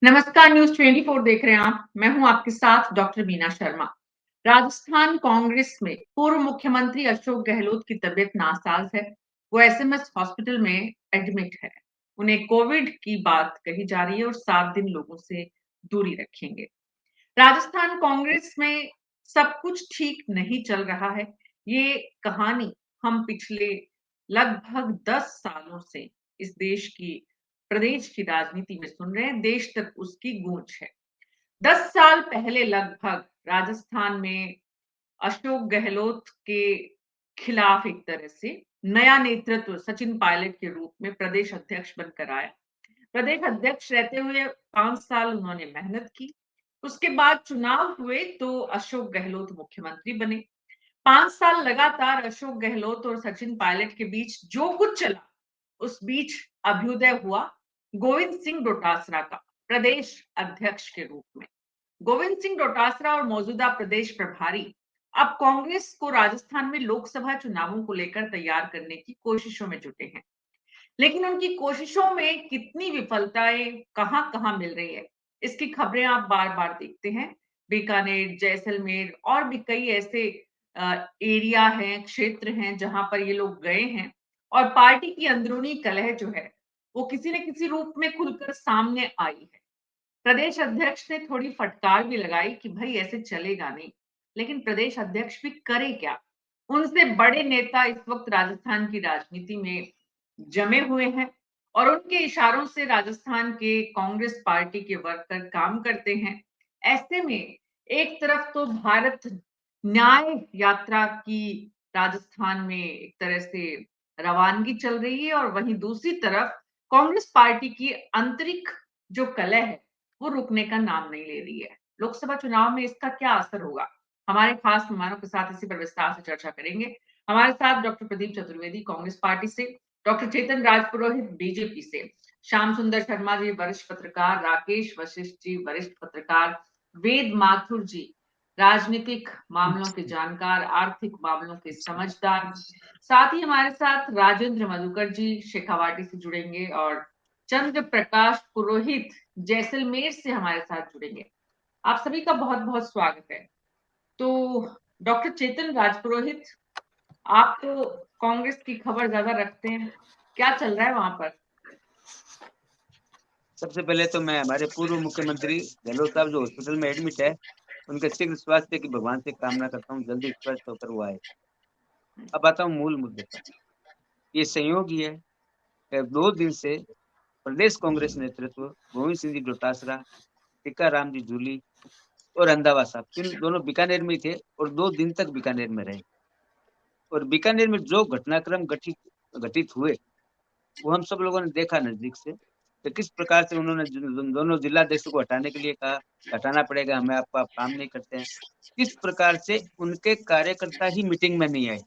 नमस्कार, न्यूज़ 24 देख रहे हैं आप। मैं हूं आपके साथ डॉक्टर मीना शर्मा। राजस्थान कांग्रेस में पूर्व मुख्यमंत्री अशोक गहलोत की तबीयत नासाज है। वो एसएमएस हॉस्पिटल में एडमिट है। उन्हें कोविड की बात कही जा रही है और 7 दिन लोगों से दूरी रखेंगे। राजस्थान कांग्रेस में सब कुछ ठीक नहीं चल रहा है। ये कहानी हम पिछले लगभग 10 सालों से इस देश की प्रदेश की राजनीति में सुन रहे हैं। देश तक उसकी गूंज है। 10 साल पहले लगभग राजस्थान में अशोक गहलोत के खिलाफ एक तरह से नया नेतृत्व सचिन पायलट के रूप में प्रदेश अध्यक्ष बनकर आया। प्रदेश अध्यक्ष रहते हुए 5 साल उन्होंने मेहनत की। उसके बाद चुनाव हुए तो अशोक गहलोत मुख्यमंत्री बने। 5 साल लगातार अशोक गहलोत और सचिन पायलट के बीच जो कुछ चला, उस बीच अभ्युदय हुआ गोविंद सिंह डोटासरा का प्रदेश अध्यक्ष के रूप में। गोविंद सिंह डोटासरा और मौजूदा प्रदेश प्रभारी अब कांग्रेस को राजस्थान में लोकसभा चुनावों को लेकर तैयार करने की कोशिशों में जुटे हैं। लेकिन उनकी कोशिशों में कितनी विफलताएं कहां-कहां मिल रही है, इसकी खबरें आप बार-बार देखते हैं। बीकानेर, जैसलमेर और भी कई ऐसे एरिया हैं, क्षेत्र हैं जहां पर ये लोग गए हैं और पार्टी की अंदरूनी कलह जो है, वो किसी न किसी रूप में खुलकर सामने आई है। प्रदेश अध्यक्ष ने थोड़ी फटकार भी लगाई कि भाई ऐसे चलेगा नहीं। लेकिन प्रदेश अध्यक्ष भी करे क्या? उनसे बड़े नेता इस वक्त राजस्थान की राजनीति में जमे हुए हैं और उनके इशारों से राजस्थान के कांग्रेस पार्टी के वर्कर काम करते हैं। ऐसे में एक तरफ तो भारत न्याय यात्रा की राजस्थान में एक तरह से रवानगी चल रही है और वहीं दूसरी तरफ कांग्रेस पार्टी की आंतरिक जो कलह है वो रुकने का नाम नहीं ले रही है। लोकसभा चुनाव में इसका क्या असर होगा? हमारे खास मेहमानों के साथ इसी पर विस्तार से चर्चा करेंगे। हमारे साथ डॉक्टर प्रदीप चतुर्वेदी कांग्रेस पार्टी से, डॉक्टर चेतन राजपुरोहित बीजेपी से, श्याम सुंदर शर्मा जी वरिष्ठ पत्रकार, राकेश वशिष्ठ जी वरिष्ठ पत्रकार, वेद माथुर जी राजनीतिक मामलों के जानकार, आर्थिक मामलों के समझदार। साथ ही हमारे साथ राजेंद्र मधुकर जी शेखावाटी से जुड़ेंगे और चंद्र प्रकाश पुरोहित जैसलमेर से हमारे साथ जुड़ेंगे। आप सभी का बहुत बहुत स्वागत है। तो डॉक्टर चेतन राजपुरोहित, आप तो कांग्रेस की खबर ज्यादा रखते हैं, क्या चल रहा है वहां पर? सबसे पहले तो मैं हमारे पूर्व मुख्यमंत्री गहलोत साहब जो हॉस्पिटल में एडमिट है, उनके शीघ्र स्वास्थ्य की भगवान से कामना करता हूँ, जल्दी स्वस्थ होकर वो आए। अब आता हूँ मूल मुद्दे पर। ये संयोग ही है कि 2 दिन से प्रदेश कांग्रेस नेतृत्व गोविंद सिंह जी डोटासरा, टीकाराम जी जूली और रंधावा साहब दोनों बीकानेर में थे और 2 दिन तक बीकानेर में रहे। और बीकानेर में जो घटनाक्रम घटित हुए वो हम सब लोगों ने देखा नजदीक से। तो किस प्रकार से उन्होंने दोनों जिलाध्यक्षों को हटाने के लिए कहा, हटाना पड़ेगा, हमें आप काम नहीं करते हैं। किस प्रकार से उनके कार्यकर्ता ही मीटिंग में नहीं आए।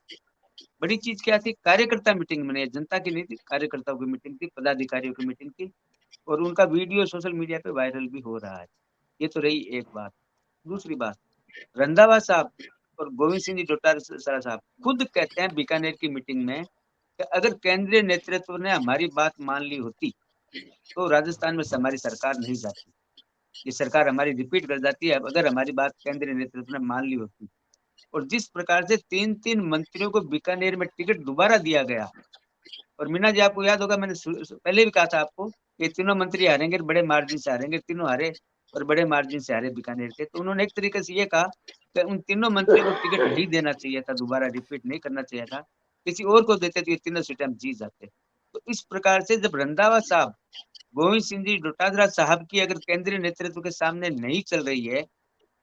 बड़ी चीज क्या थी, कार्यकर्ता मीटिंग में नहीं, जनता की नहीं थी, कार्यकर्ताओं की मीटिंग थी, पदाधिकारियों की मीटिंग थी और उनका वीडियो सोशल मीडिया पे वायरल भी हो रहा है। ये तो रही एक बात। दूसरी बात, रंधावा साहब और गोविंद सिंह जी डोटासरा साहब खुद कहते हैं बीकानेर की मीटिंग में कि अगर केंद्रीय नेतृत्व ने हमारी बात मान ली होती तो राजस्थान में हमारी सरकार नहीं जाती। ये सरकार हमारी रिपीट कर जाती है अगर हमारी बात केंद्रीय नेतृत्व ने मान ली होती। और जिस प्रकार से 3-3 मंत्रियों को बीकानेर में टिकट दोबारा दिया गया, और मीना जी आपको याद होगा मैंने पहले भी कहा था आपको कि तीनों मंत्री हारेंगे, बड़े मार्जिन से हारेंगे, तीनों हारे और बड़े मार्जिन से हारे बीकानेर के। तो उन्होंने एक तरीके से ये कहा कि उन तीनों मंत्रियों को टिकट नहीं देना चाहिए था, दोबारा रिपीट नहीं करना चाहिए था, किसी और को देते तो ये तीनों सीटें हम जीत जाते। तो इस प्रकार से जब रंधावा साहब, गोविंद सिंह जी डोटासरा साहब की अगर केंद्रीय नेतृत्व के सामने नहीं चल रही है,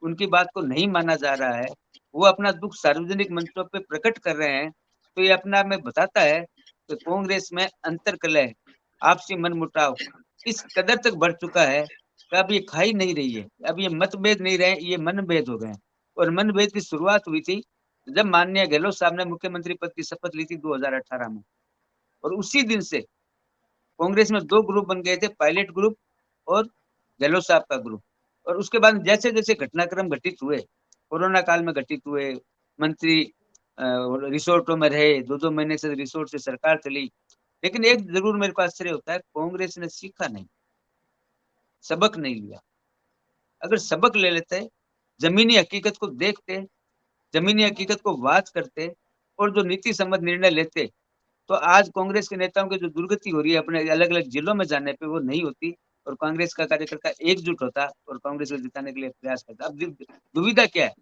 उनकी बात को नहीं माना जा रहा है, वो अपना दुख सार्वजनिक मंचों पे प्रकट कर रहे हैं, तो ये अपने आप में बताता है कि कांग्रेस में अंतर्कलह, आपसी मनमुटाव इस कदर तक बढ़ चुका है कि अब ये खा ही नहीं रही है। अब ये मतभेद नहीं रहे, ये मनभेद हो गए। और मनभेद की शुरुआत हुई थी जब माननीय गहलोत साहब ने मुख्यमंत्री पद की शपथ ली थी 2018 में। और उसी दिन से कांग्रेस में 2 ग्रुप बन गए थे, पायलट ग्रुप और गहलोत साहब का ग्रुप। और उसके बाद जैसे जैसे घटनाक्रम घटित हुए, कोरोना काल में घटित हुए, मंत्री रिसोर्टों में रहे, 2-2 महीने से रिसोर्ट से सरकार चली। लेकिन एक जरूर मेरे को आश्चर्य होता है, कांग्रेस ने सीखा नहीं। सबक नहीं लिया। अगर सबक ले लेते, जमीनी हकीकत को देखते, जमीनी हकीकत को वाच करते और जो नीति संबंध निर्णय लेते, तो आज कांग्रेस के नेताओं की जो दुर्गति हो रही है अपने अलग-अलग जिलों में जाने पे, वो नहीं होती और कांग्रेस का कार्यकर्ता एकजुट होता और कांग्रेस को जिताने के लिए प्रयास करता। अब दुविधा क्या है?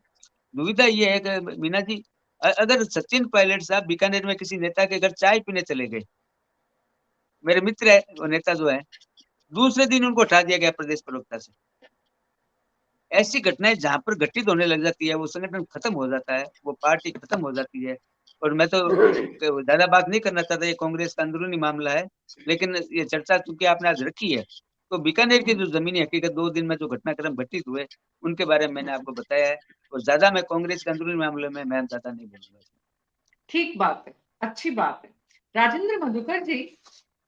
दुविधा ये है कि मीना जी, अगर सचिन पायलट साहब बीकानेर में किसी नेता के घर चाय पीने चले गए, मेरे मित्र है वो नेता जो है, दूसरे दिन उनको हटा दिया गया प्रदेश प्रवक्ता से। ऐसी घटनाएँ जहाँ पर घटित होने लग जाती है, वो संगठन खत्म हो जाता है, वो पार्टी खत्म हो जाती है। और मैं तो ज़्यादा बात नहीं करना चाहता, ये कांग्रेस का अंदरूनी मामला है, लेकिन ये चर्चा चूँकि आपने आज रखी है, तो बीकानेर की जो ज़मीनी हकीकत 2 दिन में जो घटनाक्रम घटित हुए, उनके बारे में मैंने आपको बताया है और ज़्यादा मैं कांग्रेस के अंदरूनी मामले में मैं ज़्यादा नहीं बोलूँगा। ठीक बात है, अच्छी बात है। राजेंद्र मधुकर जी, जी।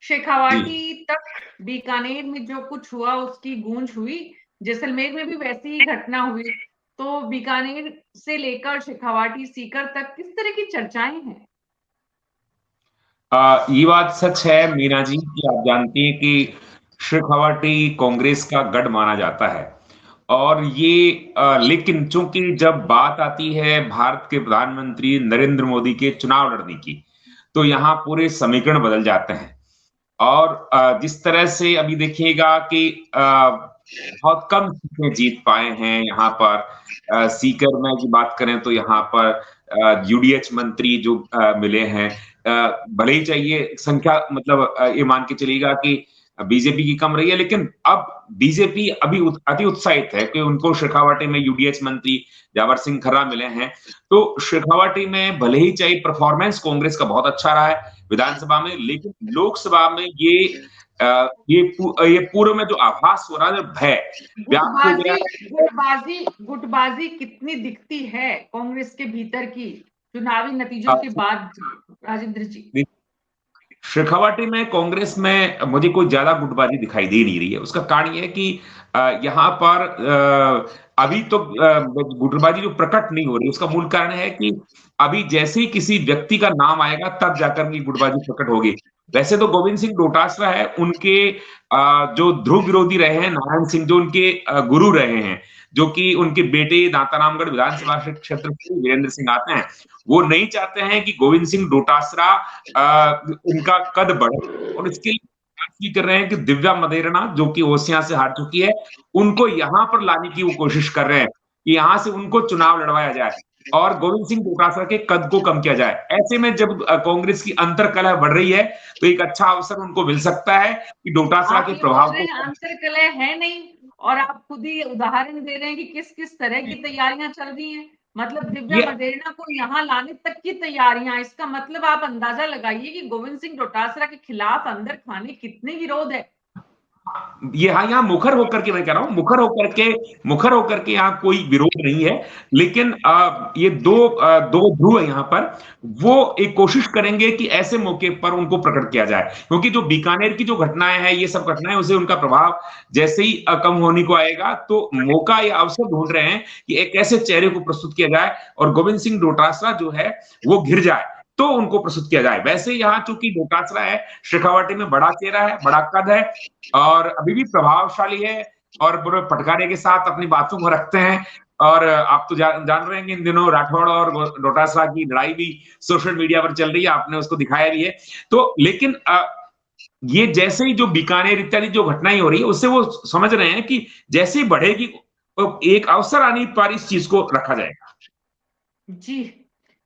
शेखावाटी तक बीकानेर में जो कुछ हुआ उसकी गूंज हुई, जैसलमेर में भी वैसी ही घटना हुई, तो बीकानेर से लेकर शेखावाटी सीकर तक किस तरह की चर्चाएं हैं? ये बात सच है मीना जी कि आप जानती हैं कि शेखावाटी कांग्रेस का गढ़ माना जाता है और ये लेकिन चूंकि जब बात आती है भारत के प्रधानमंत्री नरेंद्र मोदी के चुनाव लड़ने की, तो यहाँ पूरे समीकरण बदल जाते हैं और जिस तरह से अभी देखिएगा कि बहुत कम सीटें जीत पाए हैं यहाँ पर। सीकर में की बात करें तो यहाँ पर यूडीएच मंत्री जो मिले हैं, भले ही चाहिए संख्या, मतलब ये मान के चलिएगा कि बीजेपी की कम रही है, लेकिन अब बीजेपी अभी अति उत्साहित है कि उनको शेखावाटी में यूडीएच मंत्री जावर सिंह खर्रा मिले हैं। तो शेखावाटी में भले ही चाहिए परफॉर्मेंस कांग्रेस का बहुत अच्छा रहा है विधानसभा में, लेकिन लोकसभा में ये पूर्व में जो आभास हो रहा है, भय व्याप्त हो गया है। गुटबाजी कितनी दिखती है कांग्रेस के भीतर की चुनावी नतीजों के बाद, राजेंद्र जी? शेखावाटी में कांग्रेस में मुझे कोई ज्यादा गुटबाजी दिखाई दे नहीं रही है। उसका कारण यह है कि यहाँ पर अभी तो गुटबाजी जो प्रकट नहीं हो रही, उसका मूल कारण है कि अभी जैसे ही किसी व्यक्ति का नाम आएगा तब जाकर की गुटबाजी प्रकट होगी। वैसे तो गोविंद सिंह डोटासरा है, उनके जो ध्रुव विरोधी रहे हैं नारायण सिंह, जो उनके गुरु रहे हैं, जो कि उनके बेटे दांतारामगढ़ विधानसभा क्षेत्र से वीरेंद्र सिंह आते हैं, वो नहीं चाहते हैं कि गोविंद सिंह डोटासरा उनका कद बढ़े और इसके लिए भी कर रहे हैं कि दिव्या मदेरणा जो कि ओसियां से हार चुकी है, उनको यहां पर लाने की वो कोशिश कर रहे हैं कि यहां से उनको चुनाव लड़वाया जाए और गोविंद सिंह डोटासरा के कद को कम किया जाए। ऐसे में जब कांग्रेस की अंतरकलह बढ़ रही है तो एक अच्छा अवसर उनको मिल सकता है कि डोटासरा के प्रभाव को। अंतरकलह है नहीं, और आप खुद ही उदाहरण दे रहे हैं कि किस किस तरह की तैयारियां चल रही हैं। मतलब दिव्या मदेरणा को यहाँ लाने तक की तैयारियां, इसका मतलब आप अंदाजा लगाइए कि गोविंद सिंह डोटासरा के खिलाफ अंदर खाने कितने विरोध है। ये हाँ, यहाँ मुखर होकर के मैं कह रहा हूं, मुखर होकर के यहाँ कोई विरोध नहीं है, लेकिन ये दो ध्रुव है यहाँ पर। वो एक कोशिश करेंगे कि ऐसे मौके पर उनको प्रकट किया जाए, क्योंकि जो बीकानेर की जो घटनाएं हैं, ये सब घटनाएं, उसे उनका प्रभाव जैसे ही कम होने को आएगा, तो मौका या अवसर ढूंढ रहे हैं कि एक ऐसे चेहरे को प्रस्तुत किया जाए और गोविंद सिंह डोटासरा जो है वो घिर जाए तो उनको प्रस्तुत किया जाए। वैसे यहाँ चूंकि डोटासरा है, शेखावाटी में बड़ा चेहरा है, बड़ा कद है और अभी भी प्रभावशाली है और बुरे फटकारे के साथ अपनी बातों को रखते हैं। और आप तो जान रहे हैं कि इन दिनों राठौड़ और डोटासरा की लड़ाई भी सोशल मीडिया पर चल रही है, आपने उसको दिखाया भी है। तो लेकिन ये जैसे ही जो बीकानेर इत्यादि जो घटनाएं हो रही है, उससे वो समझ रहे हैं कि जैसे ही बढ़ेगी तो एक अवसर आने पर इस चीज को रखा जाएगा। जी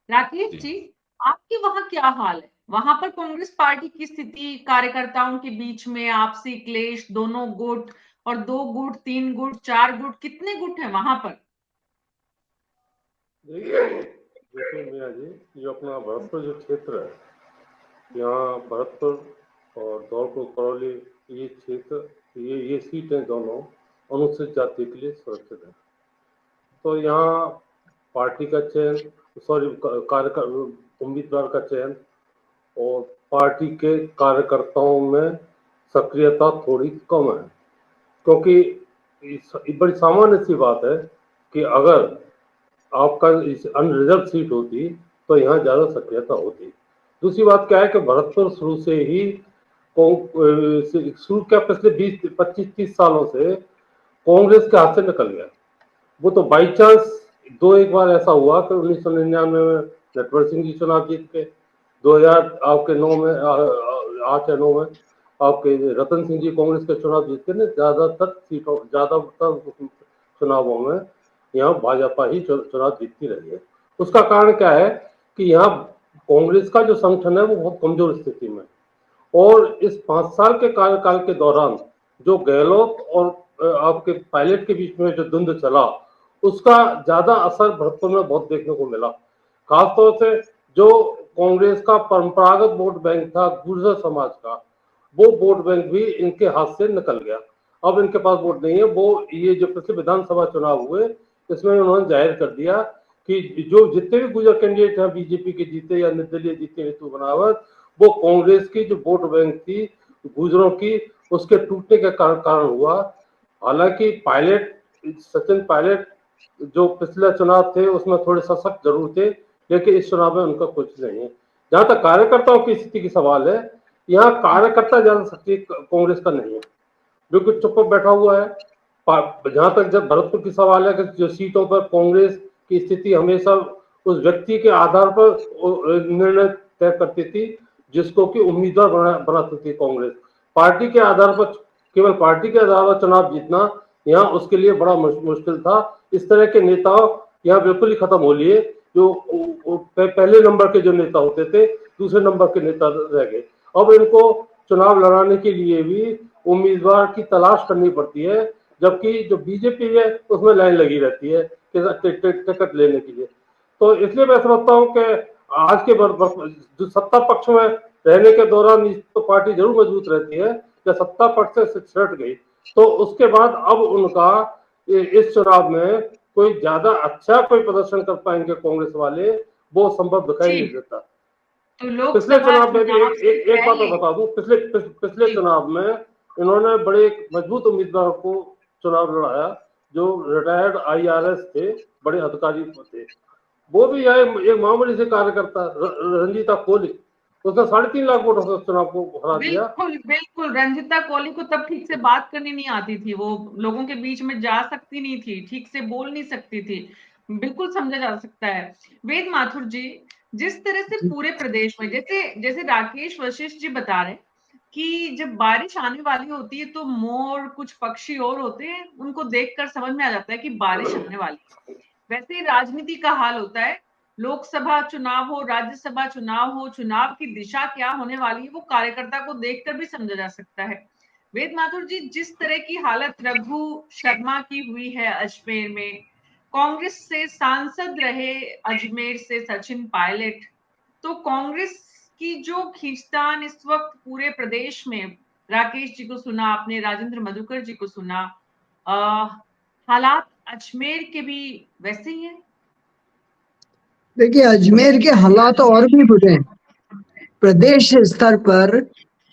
राकेश जी, आपके वहां क्या हाल है? वहां पर कांग्रेस पार्टी की स्थिति, कार्यकर्ताओं के बीच में आपसी क्लेश, दोनों गुट और 2 गुट, 3 गुट, 4 गुट, कितने गुट हैं वहां पर? देखिए मीना जी, ये अपना भरतपुर जो क्षेत्र है, यहाँ भरतपुर और धौलपुर करौली, ये क्षेत्र, ये सीटें दोनों अनुसूचित जाति के लिए सुरक्षित है। तो यहाँ पार्टी का चयन, उम्मीदवार का चयन और पार्टी के कार्यकर्ताओं में सक्रियता थोड़ी कम है, क्योंकि बड़ी सामान्य सी बात है कि अगर आपका अनरिजर्व सीट होती तो यहाँ ज़्यादा सक्रियता होती। दूसरी बात क्या है कि भरतपुर शुरू से ही शुरू किया पिछले 20-25-30 सालों से कांग्रेस के हाथ से निकल गया। वो तो बाई चांस एक बार ऐसा हुआ कि 1999 में नटवर सिंह जी चुनाव जीत के, 2000 आपके 9 में 8 या 9 में आपके रतन सिंह जी कांग्रेस के चुनाव जीत के ने ज्यादातर चुनावों में यहाँ भाजपा ही चुनाव जीतती रही है। उसका कारण क्या है कि यहाँ कांग्रेस का जो संगठन है वो बहुत कमजोर स्थिति में, और इस 5 साल के कार्यकाल के दौरान जो गहलोत और आपके पायलट के बीच में जो द्वंद्व चला, उसका ज्यादा असर भरतपुर में बहुत देखने को मिला। खासतौर से जो कांग्रेस का परंपरागत वोट बैंक था गुर्जर समाज का, वो वोट बैंक भी इनके हाथ से निकल गया। अब इनके पास वोट नहीं है। वो ये जो पिछले विधानसभा चुनाव हुए, इसमें उन्होंने जाहिर कर दिया कि जो जितने भी गुर्जर कैंडिडेट हैं बीजेपी के जीते या निर्दलीय जीते हेतु बनावट, वो कांग्रेस की जो वोट बैंक थी गुर्जरों की, उसके टूटने के कारण हुआ। हालांकि सचिन पायलट जो पिछले चुनाव थे उसमें थोड़े सशक्त जरूर थे, लेकिन इस चुनाव में उनका कुछ नहीं है। जहां तक कार्यकर्ताओं की स्थिति की सवाल है, यहाँ कार्यकर्ता ज्यादा सक्रिय कांग्रेस का नहीं है, बिल्कुल चुप बैठा हुआ है। जहां तक जब भरतपुर की सवाल है कि जो सीटों पर कांग्रेस की स्थिति हमेशा उस व्यक्ति के आधार पर निर्णय तय करती थी जिसको कि उम्मीदवार बनाती थी कांग्रेस। पार्टी के आधार पर, केवल पार्टी के आधार पर चुनाव जीतना यहाँ उसके लिए बड़ा मुश्किल था। इस तरह के नेता यहाँ बिल्कुल ही खत्म हो लिए। जो पहले नंबर के जो नेता होते थे, दूसरे नंबर के नेता रह गए। अब इनको चुनाव लड़ाने के लिए भी उम्मीदवार की तलाश करनी पड़ती है, जबकि जो बीजेपी है उसमें लाइन लगी रहती है टिकट लेने के लिए। तो इसलिए मैं समझता हूँ कि आज के जो सत्ता पक्ष में रहने के दौरान तो पार्टी जरूर मजबूत रहती है, जब सत्ता पक्ष से छट गई तो उसके बाद अब उनका इस चुनाव में कोई ज्यादा अच्छा कोई प्रदर्शन कर पाएंगे कांग्रेस वाले, वो संभव दिखाई नहीं देता। तो पिछले चुनाव में भी एक बात बता दूं, पिछले चुनाव में इन्होंने बड़े मजबूत उम्मीदवार को चुनाव लड़ाया जो रिटायर्ड IRS थे, बड़े अधिकारी थे। वो भी एक मामूली से कार्यकर्ता रंजीता कोहली, उसने 3.5 लाख वोटों से चुनाव को हरा दिया। बिल्कुल रंजीता कोहली को तब ठीक से बात करनी नहीं आती थी, वो लोगों के बीच में जा सकती नहीं थी, ठीक से बोल नहीं सकती थी। बिल्कुल समझा जा सकता है। वेद माथुर जी, जिस तरह से पूरे प्रदेश में जैसे राकेश वशिष्ठ जी बता रहे कि जब बारिश आने वाली होती है तो मोर, कुछ पक्षी और होते हैं, उनको देखकर समझ में आ जाता है कि बारिश आने वाली है। वैसे ही राजनीति का हाल होता है। लोकसभा चुनाव हो, राज्यसभा चुनाव हो, चुनाव की दिशा क्या होने वाली है वो कार्यकर्ता को देखकर भी समझा जा सकता है। वेद माथुर जी, जिस तरह की हालत रघु शर्मा की हुई है अजमेर में, कांग्रेस से सांसद रहे अजमेर से सचिन पायलट, तो कांग्रेस की जो खींचतान इस वक्त पूरे प्रदेश में, राकेश जी को सुना आपने, राजेंद्र मधुकर जी को सुना, हालात अजमेर के भी वैसे ही हैं। देखिए, अजमेर के हालात और भी बुरे हैं। प्रदेश स्तर पर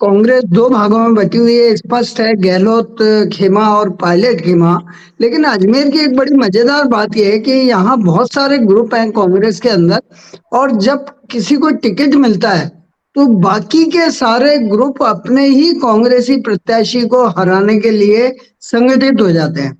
कांग्रेस 2 भागों में बटी हुई है, स्पष्ट है, गहलोत खेमा और पायलट खेमा। लेकिन अजमेर की एक बड़ी मजेदार बात यह है कि यहाँ बहुत सारे ग्रुप हैं कांग्रेस के अंदर, और जब किसी को टिकट मिलता है तो बाकी के सारे ग्रुप अपने ही कांग्रेसी प्रत्याशी को हराने के लिए संगठित हो जाते हैं।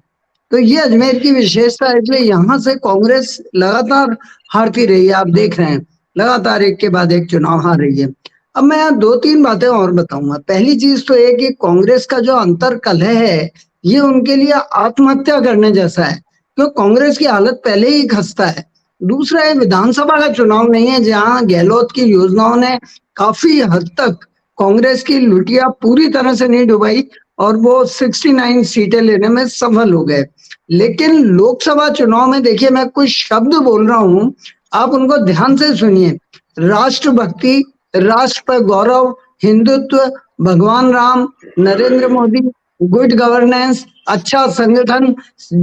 तो ये अजमेर की विशेषता है। इसलिए यहाँ से कांग्रेस लगातार हारती रही है। आप देख रहे हैं लगातार एक के बाद एक चुनाव हार रही है। अब मैं यहाँ 2-3 बातें और बताऊंगा। पहली चीज तो ये कि कांग्रेस का जो अंतर कलह है ये उनके लिए आत्महत्या करने जैसा है, क्योंकि कांग्रेस की हालत पहले ही खस्ता है। दूसरा है, विधानसभा का चुनाव नहीं है जहाँ गहलोत की योजनाओं ने काफी हद तक कांग्रेस की लुटिया पूरी तरह से नहीं डुबाई और वो 69 सीटें लेने में सफल हो गए। लेकिन लोकसभा चुनाव में देखिए, मैं कुछ शब्द बोल रहा हूं, आप उनको ध्यान से सुनिए। राष्ट्रभक्ति, राष्ट्र पर गौरव, हिंदुत्व, भगवान राम, नरेंद्र मोदी, गुड गवर्नेंस, अच्छा संगठन,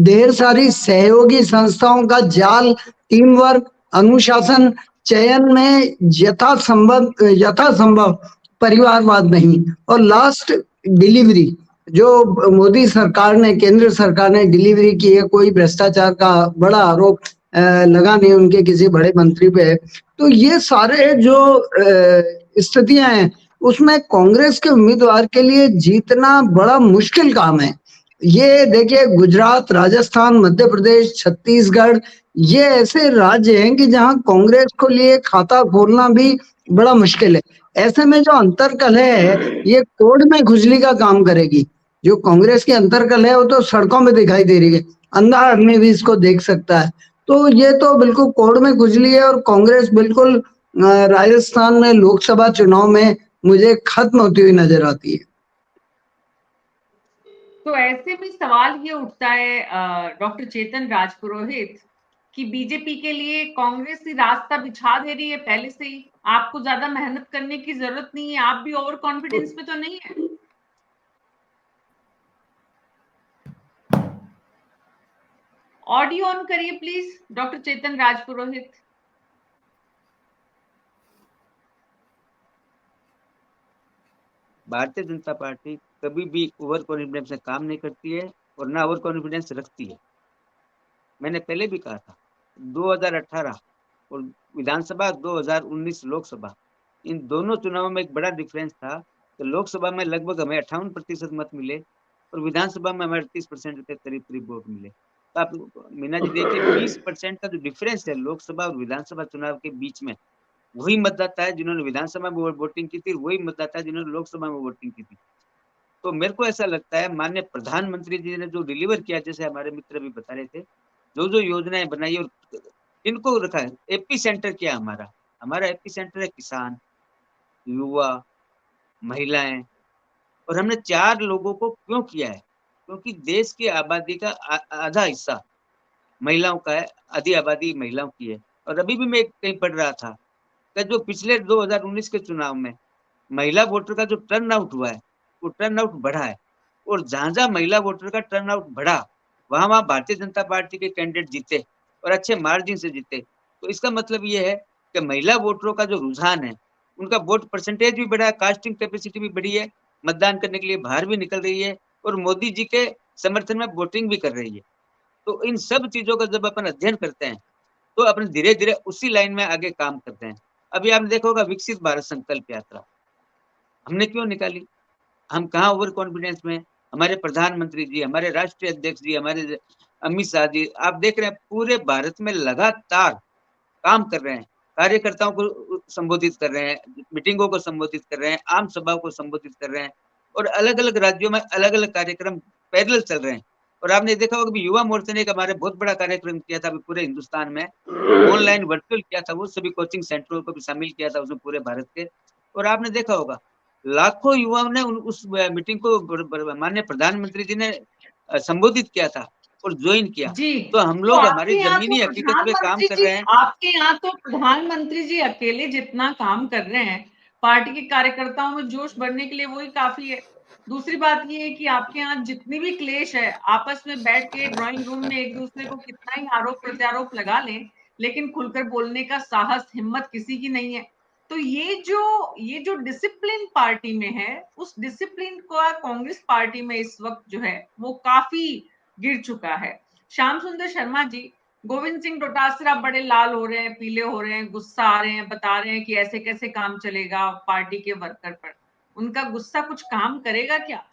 ढेर सारी सहयोगी संस्थाओं का जाल, टीम वर्क, अनुशासन, चयन में यथासंभव परिवारवाद नहीं, और लास्ट डिलीवरी, जो मोदी सरकार ने, केंद्र सरकार ने डिलीवरी की है, कोई भ्रष्टाचार का बड़ा आरोप लगा नहीं उनके किसी बड़े मंत्री पे। तो ये सारे जो स्थितियां हैं उसमें कांग्रेस के उम्मीदवार के लिए जीतना बड़ा मुश्किल काम है। ये देखिए, गुजरात, राजस्थान, मध्य प्रदेश, छत्तीसगढ़, ये ऐसे राज्य हैं कि जहां कांग्रेस को लिए खाता खोलना भी बड़ा मुश्किल है। ऐसे में जो अंतरकलह है, ये कोर्ट में खुजली का काम करेगी। जो कांग्रेस की अंतरकलह है वो तो सड़कों में दिखाई दे रही है, अंधा आदमी भी इसको देख सकता है। तो ये तो बिल्कुल कोर्ट में खुजली है और कांग्रेस बिल्कुल राजस्थान में लोकसभा चुनाव में मुझे खत्म होती हुई नजर आती है। तो ऐसे में सवाल ये उठता है डॉक्टर चेतन राजपुरोहित कि बीजेपी के लिए कांग्रेस ही रास्ता बिछा दे रही है पहले से ही, आपको ज्यादा मेहनत करने की जरूरत नहीं है, आप भी ओवर कॉन्फिडेंस में तो नहीं है? ऑडियो ऑन करिए please doctor Chetan Rajpurohit. Bharatiya Janata party कभी भी ओवर कॉन्फिडेंस से काम नहीं करती है और ना ओवर कॉन्फिडेंस रखती है। मैंने पहले भी कहा था 2018 और विधानसभा 2019 लोकसभा, इन दोनों चुनावों में एक बड़ा डिफरेंस था कि लोकसभा में लगभग हमें 58% मत मिले और विधानसभा में हमें 38% के करीब करीब वोट मिले। तो आप मीना जी देखिए 20% का जो डिफरेंस है लोकसभा और विधानसभा चुनाव के बीच में, वही मतदाता है जिन्होंने विधानसभा में वोटिंग की थी, वही मतदाता है जिन्होंने लोकसभा में वोटिंग की थी। तो मेरे को ऐसा लगता है माननीय प्रधानमंत्री जी ने जो डिलीवर किया, जैसे हमारे मित्र भी बता रहे थे, जो जो योजनाएं बनाई और इनको रखा है, एपी सेंटर क्या है हमारा? हमारा एपी सेंटर है किसान, युवा, महिलाएं। और हमने 4 लोगों को क्यों किया है? क्योंकि देश की आबादी का आधा हिस्सा महिलाओं का है, आधी आबादी महिलाओं की है। और अभी भी मैं कहीं पढ़ रहा था कि जो पिछले 2019 के चुनाव में महिला वोटर का जो टर्न आउट हुआ है, वो टर्न आउट बढ़ा है। और जहां जहां महिला वोटर का टर्न आउट बढ़ा, वहां वहां भारतीय जनता पार्टी के कैंडिडेट जीते और अच्छे मार्जिन से जीते। तो इसका मतलब ये है कि महिला वोटरों का जो रुझान है, उनका वोट परसेंटेज भी बढ़ा है, कास्टिंग कैपेसिटी भी बढ़ी है, मतदान करने के लिए बाहर भी निकल रही है और मोदी जी के समर्थन में वोटिंग भी कर रही है। तो इन सब चीजों का जब अपन अध्ययन करते हैं तो अपन धीरे धीरे उसी लाइन में आगे काम करते हैं। अभी आपने देखा होगा विकसित भारत संकल्प यात्रा हमने क्यों निकाली? हम कहाँ ओवर कॉन्फिडेंस में? हमारे प्रधानमंत्री जी, हमारे राष्ट्रीय अध्यक्ष जी, हमारे अमित शाह जी, आप देख रहे हैं पूरे भारत में लगातार काम कर रहे हैं, कार्यकर्ताओं को संबोधित कर रहे हैं, मीटिंगों को संबोधित कर रहे हैं, आम सभाओं को संबोधित कर रहे हैं और अलग अलग राज्यों में अलग अलग कार्यक्रम पैरेलल चल रहे हैं। और आपने देखा होगा युवा मोर्चा ने एक हमारे बहुत बड़ा कार्यक्रम किया था पूरे हिंदुस्तान में, ऑनलाइन वर्चुअल किया था, वो सभी कोचिंग सेंटरों को भी शामिल किया था उसमें पूरे भारत के। और आपने देखा होगा लाखों युवाओं ने उस मीटिंग को माननीय प्रधानमंत्री जी ने संबोधित किया था और ज्वाइन किया। जी, तो हम लोग हमारी जमीनी हकीकत पे काम कर रहे हैं। आपके यहाँ तो प्रधानमंत्री जी अकेले जितना काम कर रहे हैं, पार्टी के कार्यकर्ताओं में जोश बढ़ने के लिए वही काफी है। दूसरी बात ये है कि आपके यहाँ जितनी भी क्लेश है, आपस में बैठ के ड्राइंग रूम में एक दूसरे को कितना ही आरोप प्रत्यारोप लगा लें, लेकिन खुलकर बोलने का साहस हिम्मत किसी की नहीं है। तो ये जो डिसिप्लिन पार्टी में है, उस डिसिप्लिन को कांग्रेस पार्टी में इस वक्त जो है वो काफी गिर चुका है। श्याम सुंदर शर्मा जी, गोविंद सिंह डोटासरा बड़े लाल हो रहे हैं, पीले हो रहे हैं, गुस्सा आ रहे हैं, बता रहे हैं कि ऐसे कैसे काम चलेगा पार्टी के वर्कर पर। उनका गुस्सा कुछ काम करेगा क्या?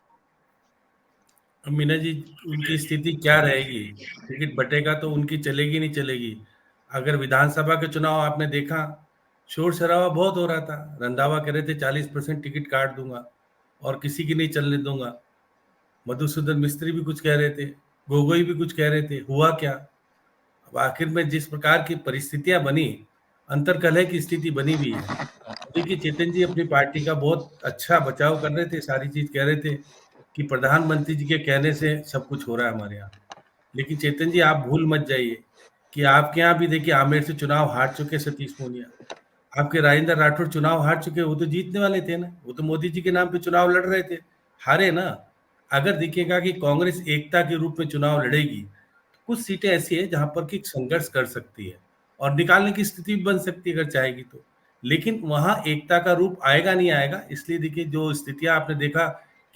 मीना जी, उनकी स्थिति क्या रहेगी? टिकट बटेगा तो उनकी चलेगी नहीं चलेगी। अगर विधानसभा के चुनाव आपने देखा, शोर शराबा बहुत हो रहा था। रंधावा कह रहे थे 40% टिकट काट दूंगा और किसी की नहीं चलने दूंगा। मधुसूदन मिस्त्री भी कुछ कह रहे थे, गोगोई भी कुछ कह रहे थे। हुआ क्या? अब आखिर में जिस प्रकार की परिस्थितियां बनी, अंतर्कलह की स्थिति बनी हुई है। देखिए, चेतन जी अपनी पार्टी का बहुत अच्छा बचाव कर रहे थे, सारी चीज कह रहे थे कि प्रधानमंत्री जी के कहने से सब कुछ हो रहा है हमारे यहाँ। लेकिन चेतन जी, आप भूल मत जाइए कि आपके यहाँ भी देखिए आमेर से चुनाव हार चुके सतीश पूनिया, आपके राजेंद्र राठौर चुनाव हार चुके, वो तो जीतने वाले थे ना, वो तो मोदी जी के नाम पे चुनाव लड़ रहे थे, हारे ना। अगर देखिएगा कि कांग्रेस एकता के रूप में चुनाव लड़ेगी, कुछ सीटें ऐसी है जहां पर कि संघर्ष कर सकती है और निकालने की स्थिति भी बन सकती है अगर चाहेगी तो। लेकिन वहां एकता का रूप आएगा नहीं आएगा, इसलिए देखिए जो स्थितियां आपने देखा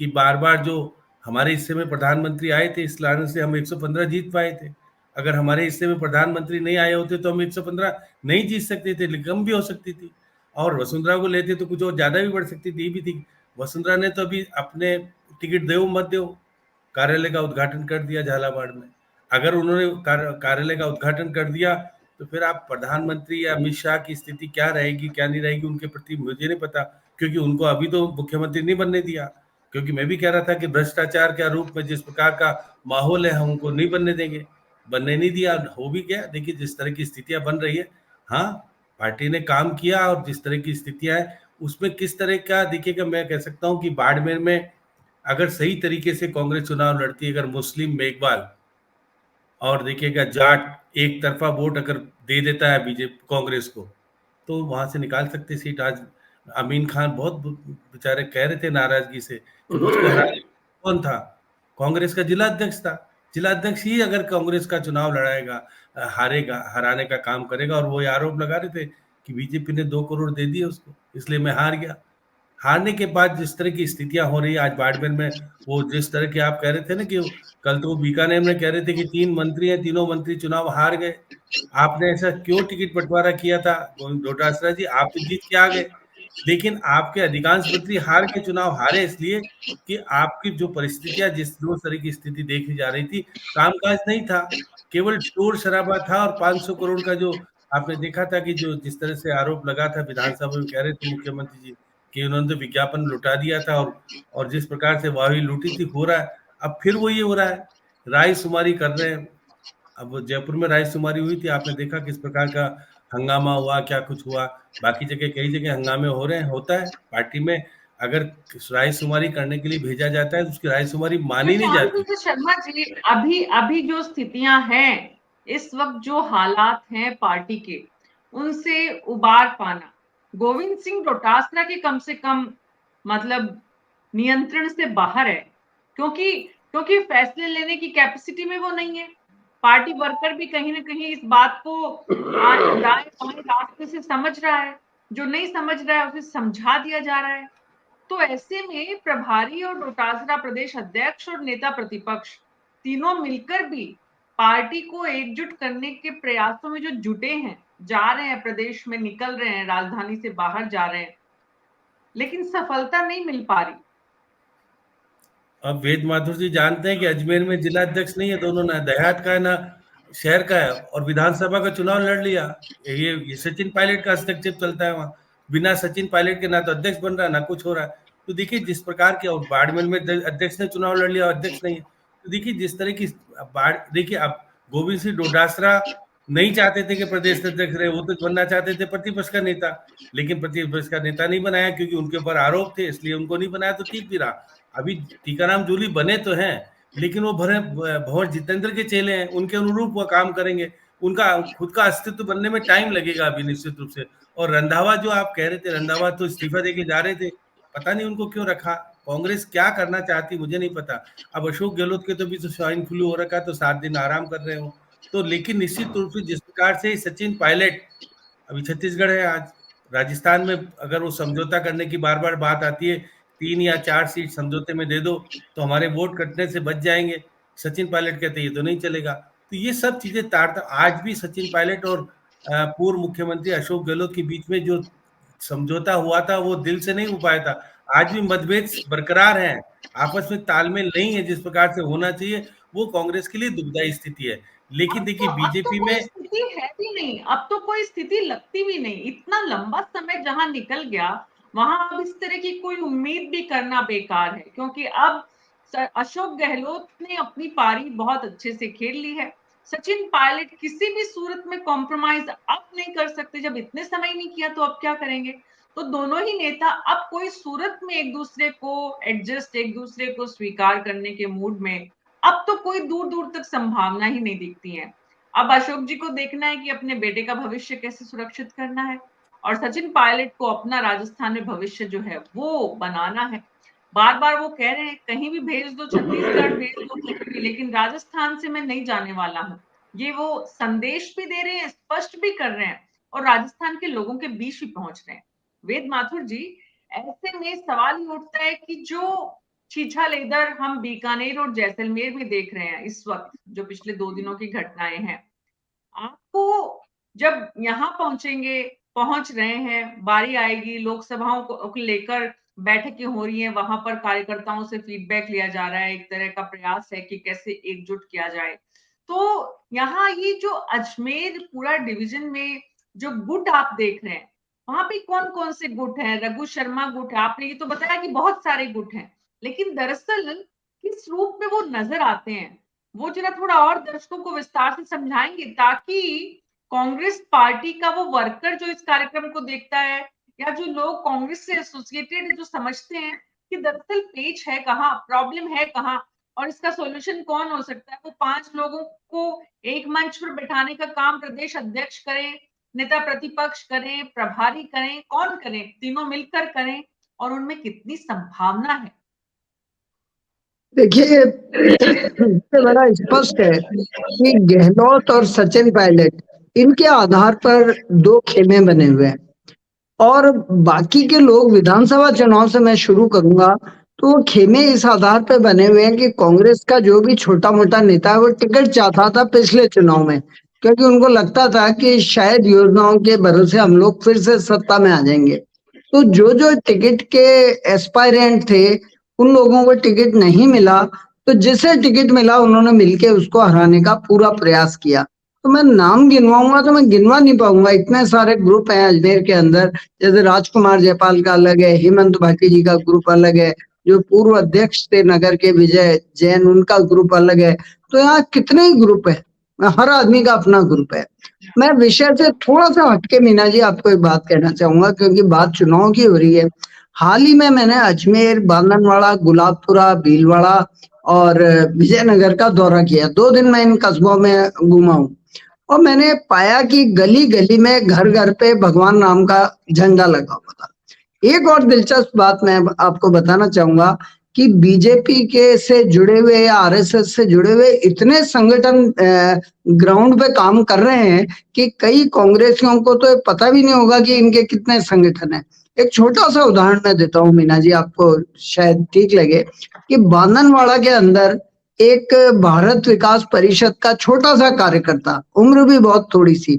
कि बार बार जो हमारे हिस्से में प्रधानमंत्री आए थे, इस कारण से हम 115 जीत पाए थे। अगर हमारे हिस्से में प्रधानमंत्री नहीं आए होते तो हम 115 नहीं जीत सकते थे, कम भी हो सकती थी। और वसुंधरा को लेते तो कुछ और ज्यादा भी बढ़ सकती थी, भी थी। वसुंधरा ने तो अभी अपने टिकट दो मत दो कार्यालय का उद्घाटन कर दिया झालावाड़ में। अगर उन्होंने कार्यालय का उद्घाटन कर दिया तो फिर आप प्रधानमंत्री या अमित शाह की स्थिति क्या रहेगी क्या नहीं रहेगी उनके प्रति मुझे नहीं पता, क्योंकि उनको अभी तो मुख्यमंत्री नहीं बनने दिया। क्योंकि मैं भी कह रहा था कि भ्रष्टाचार के रूप में जिस प्रकार का माहौल है हम उनको नहीं बनने देंगे, बनने नहीं दिया, हो भी गया। देखिए जिस तरह की स्थितियां बन रही है, हाँ पार्टी ने काम किया और जिस तरह की स्थितियां है उसमें किस तरह का देखिएगा, मैं कह सकता हूँ कि बाड़मेर में अगर सही तरीके से कांग्रेस चुनाव लड़ती है, अगर मुस्लिम मेघवाल और देखिएगा जाट एक तरफा वोट अगर दे देता है बीजेपी कांग्रेस को, तो वहां से निकाल सकते सीट। आज अमीन खान बहुत बेचारे कह रहे थे नाराजगी से कि मुझको हराने कौन था, कांग्रेस का जिला अध्यक्ष था। जिला अध्यक्ष ही अगर कांग्रेस का चुनाव लड़ाएगा, हारेगा, हराने का काम करेगा। और वो आरोप लगा रहे थे कि बीजेपी ने 2 करोड़ दे दिए उसको, इसलिए मैं हार गया। हारने के बाद जिस तरह की स्थितियां हो रही है आज बाड़मेर में, वो जिस तरह के आप कह रहे थे ना कि कल तो बीकानेर में कह रहे थे कि 3 मंत्री हैं, तीनों मंत्री चुनाव हार गए। आपने ऐसा क्यों टिकट बंटवारा किया था डोटासरा जी? आप तो जीत के आ गए, लेकिन आपके अधिकांश मंत्री हार के चुनाव हारे इसलिए कि आपकी जो परिस्थितियां जिस तरह की स्थिति देखी जा रही थी, कामकाज नहीं था, केवल शोर शराबा था। और 500 करोड़ का जो आपने देखा था कि जो जिस तरह से आरोप लगा था विधानसभा में, कह रहे थे मुख्यमंत्री जी कि उन्होंने तो विज्ञापन लुटा दिया था और जिस प्रकार से वाही लूटी थी, हो रहा है अब फिर वो ये हो रहा है, रायशुमारी कर रहे हैं। अब जयपुर में रायशुमारी हुई थी, आपने देखा किस प्रकार का हंगामा हुआ, क्या कुछ हुआ। बाकी जगह कई जगह हंगामे हो रहे हैं, होता है पार्टी में। अगर रायशुमारी करने के लिए भेजा जाता है तो उसकी रायशुमारी मानी नहीं जाती। तो शर्मा जी, अभी अभी जो स्थितियां हैं, इस वक्त जो हालात हैं पार्टी के, उनसे उबार पाना गोविंद सिंह डोटासरा के कम से कम मतलब नियंत्रण से बाहर है, क्योंकि क्योंकि फैसले लेने की कैपेसिटी में वो नहीं है। पार्टी वर्कर भी कहीं ना कहीं इस बात को दाएं बाएं रास्ते से समझ रहा है, जो नहीं समझ रहा है उसे समझा दिया जा रहा है। तो ऐसे में प्रभारी और डोटासरा प्रदेश अध्यक्ष और नेता प्रतिपक्ष तीनों मिलकर भी पार्टी को एकजुट करने के प्रयासों में जो जुटे हैं, जा रहे हैं, प्रदेश में निकल रहे हैं, राजधानी से बाहर जा रहे हैं, लेकिन सफलता नहीं मिल पा रही। अब वेद माथुर जी जानते हैं कि अजमेर में जिला अध्यक्ष नहीं है, दोनों ना देहात का है ना शहर का है, और विधानसभा का चुनाव लड़ लिया। ये सचिन पायलट का हस्तक्षेप चलता है वहां, बिना सचिन पायलट के ना तो अध्यक्ष बन रहा है ना कुछ हो रहा है। तो देखिए जिस प्रकार के, और बाड़मेर में अध्यक्ष ने चुनाव लड़ लिया, अध्यक्ष नहीं है। तो देखिए जिस तरह की देखिए अब गोविंद सिंह डोटासरा नहीं चाहते थे कि प्रदेश अध्यक्ष रहे, वो तो बनना चाहते थे प्रतिपक्ष का नेता, लेकिन प्रतिपक्ष का नेता नहीं बनाया क्योंकि उनके ऊपर आरोप थे, इसलिए उनको नहीं बनाया, तो ठीक भी रहा। अभी टीकाराम जूली बने तो हैं, लेकिन वो भंवर जितेंद्र के चेले हैं, उनके अनुरूप वो काम करेंगे, उनका खुद का अस्तित्व बनने में टाइम लगेगा अभी निश्चित रूप से। और रंधावा जो आप कह रहे थे, रंधावा तो इस्तीफा देके जा रहे थे, पता नहीं उनको क्यों रखा, कांग्रेस क्या करना चाहती मुझे नहीं पता। अब अशोक गहलोत के तो भी तो स्वाइन फ्लू हो रखा, तो 7 दिन आराम कर रहे हो। तो लेकिन निश्चित रूप से जिस प्रकार से सचिन पायलट अभी छत्तीसगढ़ है, आज राजस्थान में अगर वो समझौता करने की बार बार बात आती है, 3 या 4 सीट समझौते में दे दो तो हमारे वोट कटने से बच जाएंगे, सचिन पायलट कहते ये तो नहीं चलेगा। तो ये सब चीजें तारता, आज भी सचिन पायलट और पूर्व मुख्यमंत्री अशोक गहलोत के बीच में जो समझौता हुआ था वो दिल से नहीं हो पाया था। आज भी मतभेद बरकरार है, आपस में तालमेल नहीं है जिस प्रकार से होना चाहिए, वो कांग्रेस के लिए दुखदायी स्थिति है। लेकिन देखिए बीजेपी में स्थिति है भी नहीं, अब तो कोई स्थिति लगती भी नहीं। इतना लंबा समय जहां निकल गया, वहां अब इस तरह की कोई उम्मीद भी करना बेकार है, क्योंकि अब अशोक गहलोत ने अपनी पारी बहुत अच्छे से खेल ली है। सचिन पायलट किसी भी सूरत में कॉम्प्रोमाइज अब नहीं कर सकते, जब इतने समय नहीं किया तो अब क्या करेंगे। तो दोनों ही नेता अब कोई सूरत में एक दूसरे को एडजस्ट, एक दूसरे को स्वीकार करने के मूड में अब तो कोई दूर दूर तक संभावना ही नहीं दिखती है। अब अशोक जी को देखना है कि अपने बेटे का भविष्य कैसे सुरक्षित करना है, और सचिन पायलट को अपना राजस्थान में भविष्य जो है वो बनाना है। बार बार वो कह रहे हैं कहीं भी भेज दो, छत्तीसगढ़ भेज दो, लेकिन राजस्थान से मैं नहीं जाने वाला हूँ, ये वो संदेश भी दे रहे हैं, स्पष्ट भी कर रहे हैं, और राजस्थान के लोगों के बीच भी पहुंच रहे हैं। वेद माथुर जी, ऐसे में सवाल ये उठता है कि जो छीछा लेदर हम बीकानेर और जैसलमेर में देख रहे हैं इस वक्त, जो पिछले 2 दिनों की घटनाएं हैं, आपको जब यहाँ पहुंचेंगे पहुंच रहे हैं, बारी आएगी लोकसभाओं को लेकर बैठकें हो रही हैं, वहां पर कार्यकर्ताओं से फीडबैक लिया जा रहा है, एक तरह का प्रयास है कि कैसे एकजुट किया जाए। तो यहाँ ये जो अजमेर पूरा डिवीजन में जो गुट आप देख रहे हैं, वहां पे कौन कौन से गुट हैं? रघु शर्मा गुट है, आपने ये तो बताया कि बहुत सारे गुट हैं, लेकिन दरअसल किस रूप में वो नजर आते हैं, वो जरा थोड़ा और दर्शकों को विस्तार से समझाएंगे, ताकि कांग्रेस पार्टी का वो वर्कर जो इस कार्यक्रम को देखता है, या जो लोग कांग्रेस से एसोसिएटेड है, जो समझते हैं कि दरअसल पेच है कहाँ, प्रॉब्लम है कहाँ, और इसका सॉल्यूशन कौन हो सकता है। वो 5 लोगों को एक मंच पर बैठाने का काम प्रदेश अध्यक्ष करें, नेता प्रतिपक्ष करें, प्रभारी करें, कौन करें? तीनों मिलकर करें, और उनमें कितनी संभावना है? देखिए, इससे बड़ा स्पष्ट है कि गहलोत और सचिन पायलट इनके आधार पर दो खेमे बने हुए हैं, और बाकी के लोग विधानसभा चुनाव से मैं शुरू करूंगा तो वो खेमे इस आधार पर बने हुए हैं कि कांग्रेस का जो भी छोटा मोटा नेता है वो टिकट चाहता था पिछले चुनाव में, क्योंकि उनको लगता था कि शायद योजनाओं के भरोसे हम लोग फिर से सत्ता में आ जाएंगे। तो जो जो टिकट के एस्पायरेंट थे उन लोगों को टिकट नहीं मिला, तो जिसे टिकट मिला उन्होंने मिलके उसको हराने का पूरा प्रयास किया। तो मैं नाम गिनवाऊंगा तो मैं गिनवा नहीं पाऊंगा, इतने सारे ग्रुप हैं अजमेर के अंदर। जैसे राजकुमार जयपाल का अलग है, हेमंत भाटी जी का ग्रुप अलग है, जो पूर्व अध्यक्ष थे नगर के विजय जैन उनका ग्रुप अलग है। तो यहाँ कितने ही ग्रुप है, हर आदमी का अपना ग्रुप है। मैं विषय से थोड़ा सा हटके मीना जी आपको एक बात कहना चाहूंगा, क्योंकि बात चुनाव की हो रही है। हाल ही में मैंने अजमेर, बांदनवाड़ा, गुलाबपुरा, भीलवाड़ा और विजयनगर का दौरा किया। 2 दिन मैं इन कस्बों में घूमा हूँ, और मैंने पाया कि गली गली में घर घर पे भगवान राम का झंडा लगा हुआ था। एक और दिलचस्प बात मैं आपको बताना चाहूंगा कि बीजेपी के से जुड़े हुए या आरएसएस से जुड़े हुए इतने संगठन ग्राउंड पे काम कर रहे हैं कि कई कांग्रेसियों को तो पता भी नहीं होगा कि इनके कितने संगठन हैं। एक छोटा सा उदाहरण मैं देता हूँ मीना जी, आपको शायद ठीक लगे कि बांदनवाड़ा के अंदर एक भारत विकास परिषद का छोटा सा कार्यकर्ता, उम्र भी बहुत थोड़ी सी,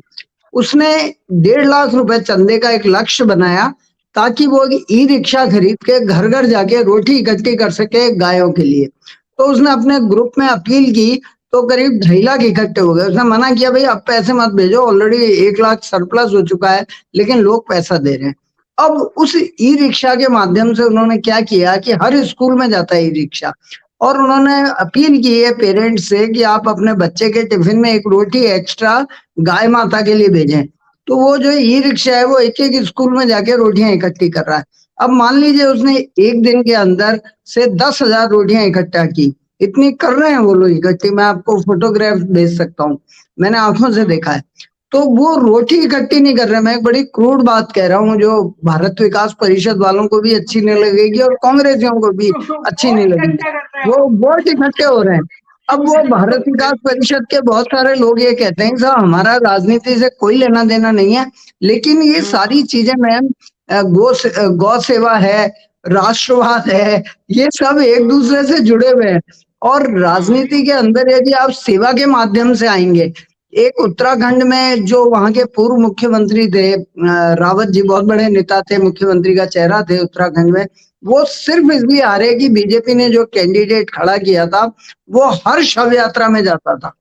उसने 1.5 लाख रुपए चंदे का एक लक्ष्य बनाया ताकि वो ई रिक्शा खरीद के घर घर जाके रोटी इकट्ठी कर सके गायों के लिए। तो उसने अपने ग्रुप में अपील की तो करीब 2.5 लाख इकट्ठे हो गए। उसने मना किया, भाई अब पैसे मत भेजो, ऑलरेडी 1 लाख सरप्लस हो चुका है, लेकिन लोग पैसा दे रहे हैं। अब उस ई रिक्शा के माध्यम से उन्होंने क्या किया कि हर स्कूल में जाता है ई रिक्शा, और उन्होंने अपील की है पेरेंट्स से कि आप अपने बच्चे के टिफिन में एक रोटी एक्स्ट्रा गाय माता के लिए भेजें। तो वो जो ई रिक्शा है वो एक एक स्कूल में जाके रोटियां इकट्ठी कर रहा है। अब मान लीजिए उसने एक दिन के अंदर से 10,000 रोटियां इकट्ठा की, इतनी कर रहे हैं वो लोग इकट्ठी, मैं आपको फोटोग्राफ भेज सकता हूँ, मैंने आंखों से देखा है। तो वो रोटी इकट्ठी नहीं कर रहे, मैं एक बड़ी क्रूड बात कह रहा हूँ जो भारत विकास परिषद वालों को भी अच्छी नहीं लगेगी और कांग्रेसियों को भी अच्छी नहीं लगेगी। वो वोट इकट्ठे हो रहे हैं। अब वो भारत विकास परिषद के बहुत सारे लोग ये कहते हैं साहब हमारा राजनीति से कोई लेना देना नहीं है, लेकिन ये सारी चीजें मैम गौ सेवा है, राष्ट्रवाद है, ये सब एक दूसरे से जुड़े हुए हैं। और राजनीति के अंदर यदि आप सेवा के माध्यम से आएंगे, एक उत्तराखंड में जो वहां के पूर्व मुख्यमंत्री थे रावत जी, बहुत बड़े नेता थे, मुख्यमंत्री का चेहरा थे उत्तराखंड में, वो सिर्फ इसलिए आ रहे कि बीजेपी ने जो कैंडिडेट खड़ा किया था वो हर शव यात्रा में जाता था।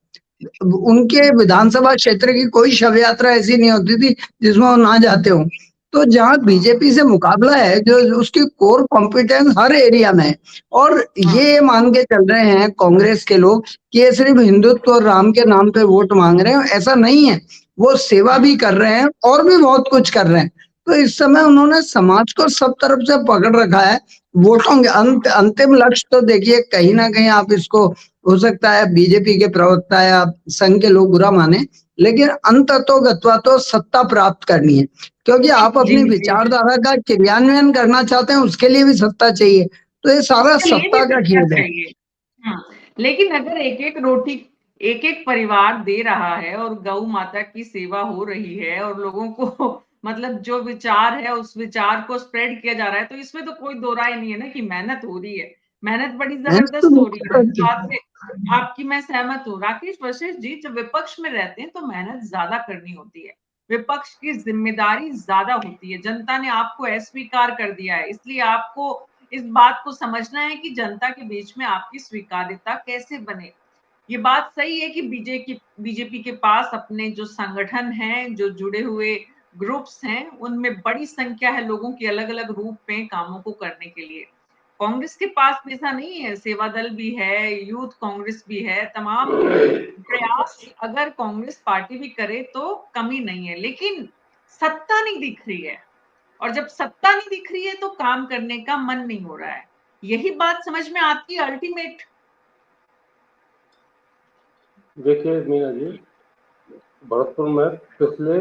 उनके विधानसभा क्षेत्र की कोई शव यात्रा ऐसी नहीं होती थी जिसमें वो ना जाते हो। तो जहां बीजेपी से मुकाबला है, जो उसकी कोर कॉम्पिटेंस हर एरिया में है, और ये मान के चल रहे हैं कांग्रेस के लोग कि ये सिर्फ हिंदुत्व और राम के नाम पे वोट मांग रहे हैं, ऐसा नहीं है। वो सेवा भी कर रहे हैं और भी बहुत कुछ कर रहे हैं। तो इस समय उन्होंने समाज को सब तरफ से पकड़ रखा है। वोटों के अंतिम लक्ष्य तो देखिए, कहीं ना कहीं आप इसको, हो सकता है बीजेपी के प्रवक्ता या संघ के लोग बुरा माने, लेकिन अंततोगत्वा तो सत्ता प्राप्त करनी है, क्योंकि आप अपनी विचारधारा का क्रियान्वयन करना चाहते हैं, उसके लिए भी सत्ता चाहिए। तो ये सारा सत्ता का खेल है। लेकिन अगर एक एक रोटी एक एक परिवार दे रहा है और गौ माता की सेवा हो रही है और लोगों को मतलब जो विचार है उस विचार को स्प्रेड किया जा रहा है, तो इसमें तो कोई दो राय नहीं है ना कि मेहनत हो रही है, मेहनत बड़ी जबरदस्त हो रही है। इस बात से आपकी मैं सहमत हूँ। राकेश वशिष्ठ जी, जब विपक्ष में रहते हैं तो मेहनत ज्यादा करनी होती है, विपक्ष की जिम्मेदारी ज्यादा होती है। जनता ने आपको अस्वीकार कर दिया है, इसलिए आपको इस बात को समझना है कि जनता के बीच में आपकी स्वीकार्यता कैसे बने। ये बात सही है कि बीजेपी के पास अपने जो संगठन हैं, जो जुड़े हुए ग्रुप्स हैं, उनमें बड़ी संख्या है लोगों की अलग-अलग रूप में कामों को करने के लिए। कांग्रेस के पास भी ऐसा नहीं है, सेवा दल भी है, यूथ कांग्रेस भी है, तमाम प्रयास अगर कांग्रेस पार्टी भी करे तो कमी नहीं है, लेकिन सत्ता नहीं दिख रही है। और जब सत्ता नहीं दिख रही है तो काम करने का मन नहीं हो रहा है। यही बात समझ में आती है अल्टीमेट। देखिए मीना जी, भरतपुर में पिछले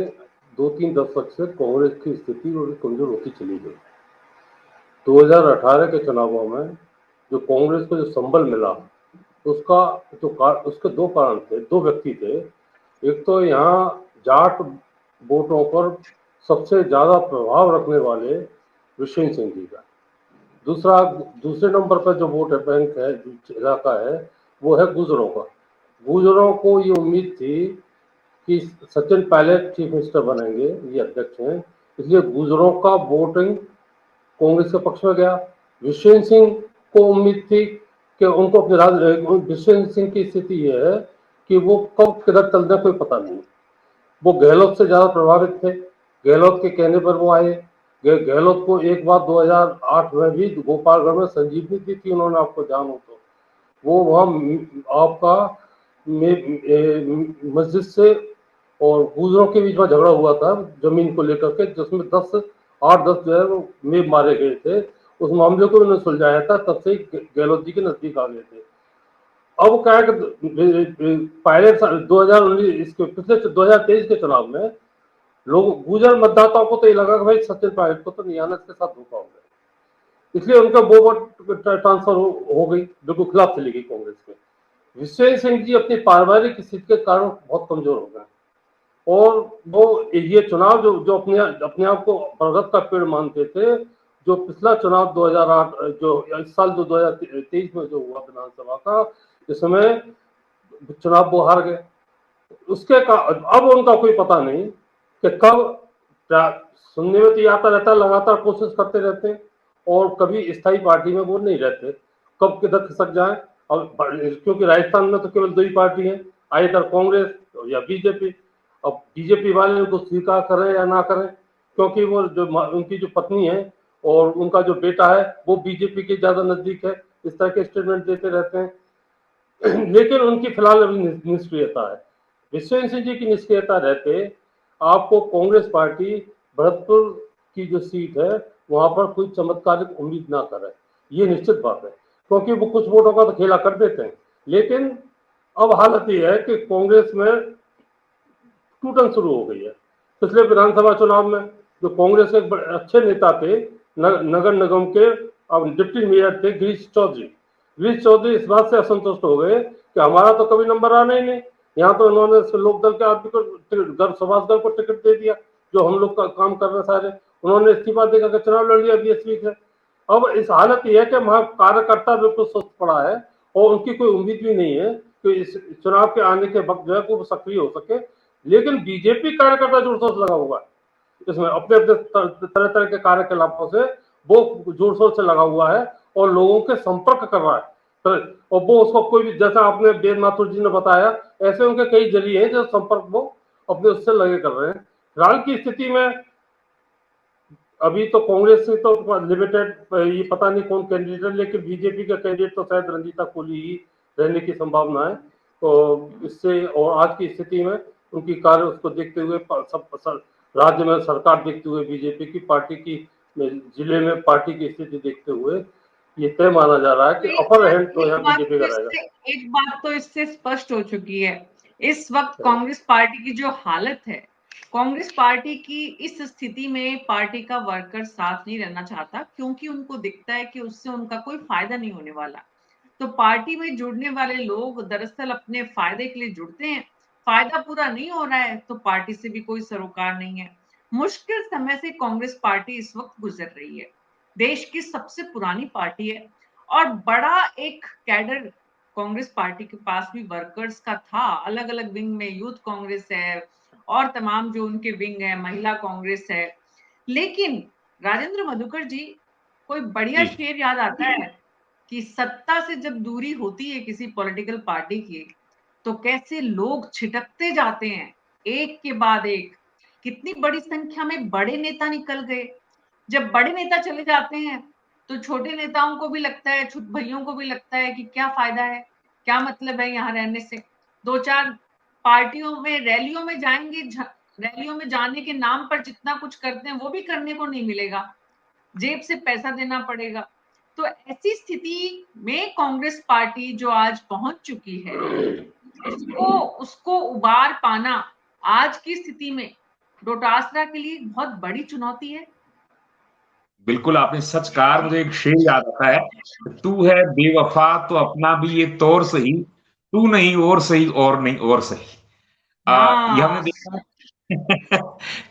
2-3 दशक से कांग्रेस की स्थिति और कमजोर होती चली गई। 2018 के चुनावों में जो कांग्रेस को जो संबल मिला, उसका उसके 2 कारण थे, 2 व्यक्ति थे। एक तो यहाँ जाट वोटों पर सबसे ज्यादा प्रभाव रखने वाले विशेन सिंह जी का। दूसरे नंबर पर जो वोट बैंक है, इलाका है, वो है गुजरों का। गुजरों को ये उम्मीद थी कि सचिन पायलट चीफ मिनिस्टर बनेंगे, ये अध्यक्ष हैं, इसलिए गुजरों का वोटिंग कांग्रेस के पक्ष में गया। विशेन सिंह को उम्मीद थी कि उनको अपने विशेन सिंह की स्थिति ये है कि वो कब किधर चल जाए कोई पता नहीं। वो गहलोत से ज्यादा प्रभावित थे, गहलोत के कहने पर वो आए। गहलोत को एक बार 2008 में भी गोपालगढ़ में संजीवनी दी थी उन्होंने, आपको जानो तो। वो वहाँ आपका मस्जिद से और गुजरों के बीच में झगड़ा हुआ था जमीन को लेकर के, जिसमें 8-10 जो है वो मेब मारे गए थे। उस मामले को उन्होंने सुलझाया था, तब से गहलोत जी के नजदीक आ गए थे। अब क्या है कि पायलट 2019 इसके पिछले 2023 के चुनाव में लोग गुजर मतदाताओं को तो ये लगा कि भाई सचिन पायलट को तो नहीं आना, इसके साथ धोखा हो गया, इसलिए उनका वो वोट ट्रांसफर हो गई, बिल्कुल खिलाफ चली गई कांग्रेस में। विशेन सिंह जी अपनी पारिवारिक स्थिति के कारण बहुत कमजोर हो गए और वो ये चुनाव जो अपने आप को बरगद का पेड़ मानते थे, जो पिछला चुनाव 2008 जो इस साल जो 2023 में जो हुआ विधानसभा का, इस समय चुनाव वो हार गए। अब उनका कोई पता नहीं कि कब, सुनने में तो ये आता रहता है, लगातार कोशिश करते रहते हैं और कभी स्थायी पार्टी में वो नहीं रहते, कब किधर खिसक जाए। अब क्योंकि राजस्थान में तो केवल 2 ही पार्टी है, आइदर कांग्रेस या बीजेपी। अब बीजेपी वाले उनको स्वीकार करें या ना करें, क्योंकि वो जो उनकी जो पत्नी है और उनका जो बेटा है वो बीजेपी के ज्यादा नजदीक है, इस तरह के स्टेटमेंट देते रहते हैं। लेकिन उनकी फिलहाल अभी निष्क्रियता है। विश्वेन्द्र सिंह जी की निष्क्रियता रहते आपको कांग्रेस पार्टी भरतपुर की जो सीट है वहां पर कोई चमत्कारिक उम्मीद ना करे, ये निश्चित बात है, क्योंकि वो कुछ वोटों का तो खेला कर देते हैं। लेकिन अब हालत ये है कि कांग्रेस में टूटन शुरू हो गई है। पिछले विधानसभा चुनाव में जो कांग्रेस के एक अच्छे नेता थे, नगर निगम के अब डिप्टी मेयर थे गिरीश चौधरी इस बात से असंतुष्ट हो गए कि हमारा तो कभी नंबर आना ही नहीं, यहाँ तो उन्होंने लोकदल के आदमी को, सुभाष दल को टिकट दे दिया जो हम लोग का काम कर रहे सारे, उन्होंने इस्तीफा देकर चुनाव लड़ लिया बीएसपी से। अब इस हालत यह है कि वहां कार्यकर्ता बिल्कुल सुस्त पड़ा है और उनकी कोई उम्मीद भी नहीं है कि इस चुनाव के आने के वक्त जो है वो सक्रिय हो सके। लेकिन बीजेपी कार्यकर्ता जोर शोर से लगा हुआ है इसमें, अपने अपने तरह तरह के कार्यकलापों से वो जोर शोर से लगा हुआ है और लोगों के संपर्क कर रहा है। और वो उसको कोई भी, जैसा आपने वेद माथुर जी ने बताया, ऐसे उनके कई जरिए हैं जो संपर्क वो अपने उससे लगे कर रहे हैं। फिलहाल की स्थिति में अभी तो कांग्रेस से तो लिमिटेड, ये पता नहीं कौन कैंडिडेट, लेकिन बीजेपी का कैंडिडेट तो शायद रंजीता कोहली ही रहने की संभावना है। तो इससे और आज की स्थिति में उनकी कार्य उसको देखते हुए, सब राज्य में सरकार देखते हुए, बीजेपी की पार्टी की जिले में पार्टी की स्थिति देखते हुए ये तय माना जा रहा है कि अपर हैंड तो यहाँ बीजेपी का रहेगा। एक बात तो इससे स्पष्ट हो चुकी है, इस वक्त कांग्रेस पार्टी की जो हालत है, कांग्रेस पार्टी की इस स्थिति में पार्टी का वर्कर साथ नहीं रहना चाहता, क्योंकि उनको दिखता है कि उससे उनका कोई फायदा नहीं होने वाला। तो पार्टी में जुड़ने वाले लोग दरअसल अपने फायदे के लिए जुड़ते हैं, फायदा पूरा नहीं हो रहा है तो पार्टी से भी कोई सरोकार नहीं है। मुश्किल समय से कांग्रेस पार्टी इस वक्त गुजर रही है, देश की सबसे पुरानी पार्टी है और बड़ा एक कैडर कांग्रेस पार्टी के पास भी वर्कर्स का था, अलग अलग विंग में यूथ कांग्रेस है और तमाम जो उनके विंग है, महिला कांग्रेस है। लेकिन राजेंद्र मधुकर जी, कोई बढ़िया जी। शेर याद आता है कि सत्ता से जब दूरी होती है किसी पॉलिटिकल पार्टी की, तो कैसे लोग छिटकते जाते हैं एक के बाद एक। कितनी बड़ी संख्या में बड़े नेता निकल गए। जब बड़े नेता चले जाते हैं तो छोटे नेताओं को भी लगता है, छोटे भाइयों को भी लगता है कि क्या फायदा है, क्या मतलब है यहाँ रहने से। दो चार पार्टियों में रैलियों में जाएंगे, रैलियों में जाने के नाम पर जितना कुछ करते हैं वो भी करने को नहीं मिलेगा, जेब से पैसा देना पड़ेगा। तो ऐसी स्थिति में कांग्रेस पार्टी जो आज पहुंच चुकी है, उसको उबार पाना आज की स्थिति में डोटासरा के लिए बहुत बड़ी चुनौती है। बिल्कुल आपने सच कहा। मुझे एक शेर याद आता है, तू है बेवफा तो अपना भी ये तौर सही, तू नहीं और सही और नहीं और सही। ये हमने हाँ, देखा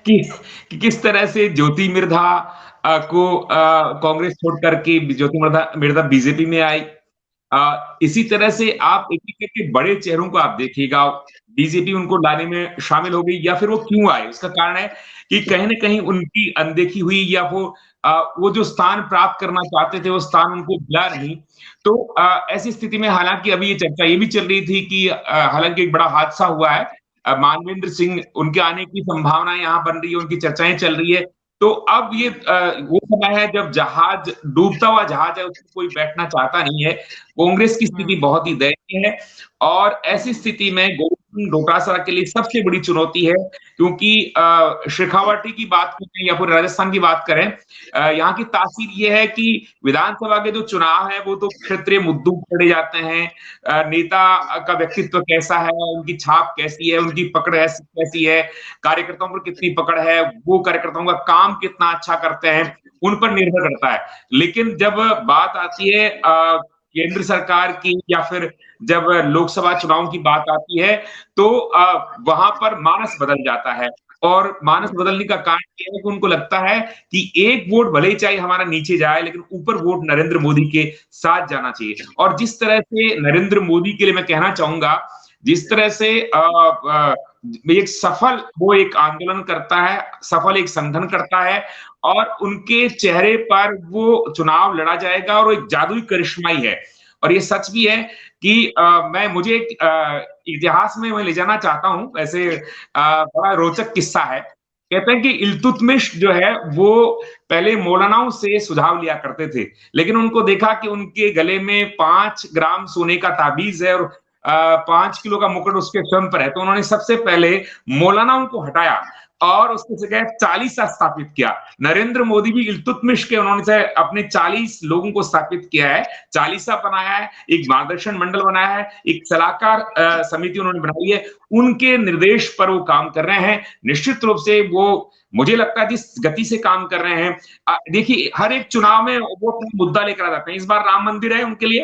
कि, किस तरह से ज्योति मिर्धा को कांग्रेस छोड़ करके ज्योति मिर्धा बीजेपी में आई। इसी तरह से आप एक एक करके बड़े चेहरों को आप देखिएगा, बीजेपी उनको लाने में शामिल हो गई, या फिर वो क्यों आए उसका कारण है कि कहीं न कहीं उनकी अनदेखी हुई, या वो जो स्थान प्राप्त करना चाहते थे वो स्थान उनको मिला नहीं। तो ऐसी स्थिति में हालांकि अभी ये चर्चा ये भी चल रही थी कि हालांकि एक बड़ा हादसा हुआ है, मानवेंद्र सिंह उनके आने की संभावनाएं यहाँ बन रही है, उनकी चर्चाएं चल रही है। तो अब ये वो समय है जब जहाज डूबता हुआ जहाज है, उसमें कोई बैठना चाहता नहीं है। कांग्रेस की स्थिति बहुत ही दयनीय है, और ऐसी स्थिति में गोविंद डोटासरा के लिए सबसे बड़ी चुनौती है, क्योंकि शेखावाटी की बात करें या फिर राजस्थान की बात करें, यहाँ की तासीर ये है कि विधानसभा के जो चुनाव है वो तो क्षेत्रीय मुद्दों पर लड़े जाते हैं। नेता का व्यक्तित्व कैसा है, उनकी छाप कैसी है, उनकी पकड़ कैसी है, कार्यकर्ताओं पर कितनी पकड़ है, वो कार्यकर्ताओं का काम कितना अच्छा करते हैं, उन पर निर्भर करता है। लेकिन जब बात आती है केंद्र सरकार की, या फिर जब लोकसभा चुनाव की बात आती है, तो वहां पर मानस बदल जाता है। और मानस बदलने का कारण यह है कि उनको लगता है कि एक वोट भले ही चाहे हमारा नीचे जाए, लेकिन ऊपर वोट नरेंद्र मोदी के साथ जाना चाहिए। और जिस तरह से नरेंद्र मोदी के लिए मैं कहना चाहूंगा, जिस तरह से एक सफल वो एक आंदोलन करता है, सफल एक संगठन करता है, और उनके चेहरे पर वो चुनाव लड़ा जाएगा, और एक जादुई करिश्मा ही है। और ये सच भी है कि मुझे एक इतिहास में मैं ले जाना चाहता हूं। वैसे बड़ा रोचक किस्सा है। कहते हैं कि इल्तुतमिश जो है वो पहले मौलानाओं से सुझाव लिया करते थे, लेकिन उनको देखा कि उनके गले में 5 ग्राम सोने का ताबीज है, और 5 किलो का मुकुट उसके स्वयं पर है। तो उन्होंने सबसे पहले मौलानाओं को हटाया और उसकी जगह चालीसा स्थापित किया। नरेंद्र मोदी भी इल्तुतमिश के उन्होंने अपने 40 लोगों को स्थापित किया है, चालीसा बनाया है, एक मार्गदर्शन मंडल बनाया है, एक सलाहकार समिति उन्होंने बनाई है। उनके निर्देश पर वो काम कर रहे हैं। निश्चित रूप से वो, मुझे लगता है जिस गति से काम कर रहे हैं, देखिए हर एक चुनाव में वो अपना मुद्दा लेकर आ जाते हैं। इस बार राम मंदिर है उनके लिए,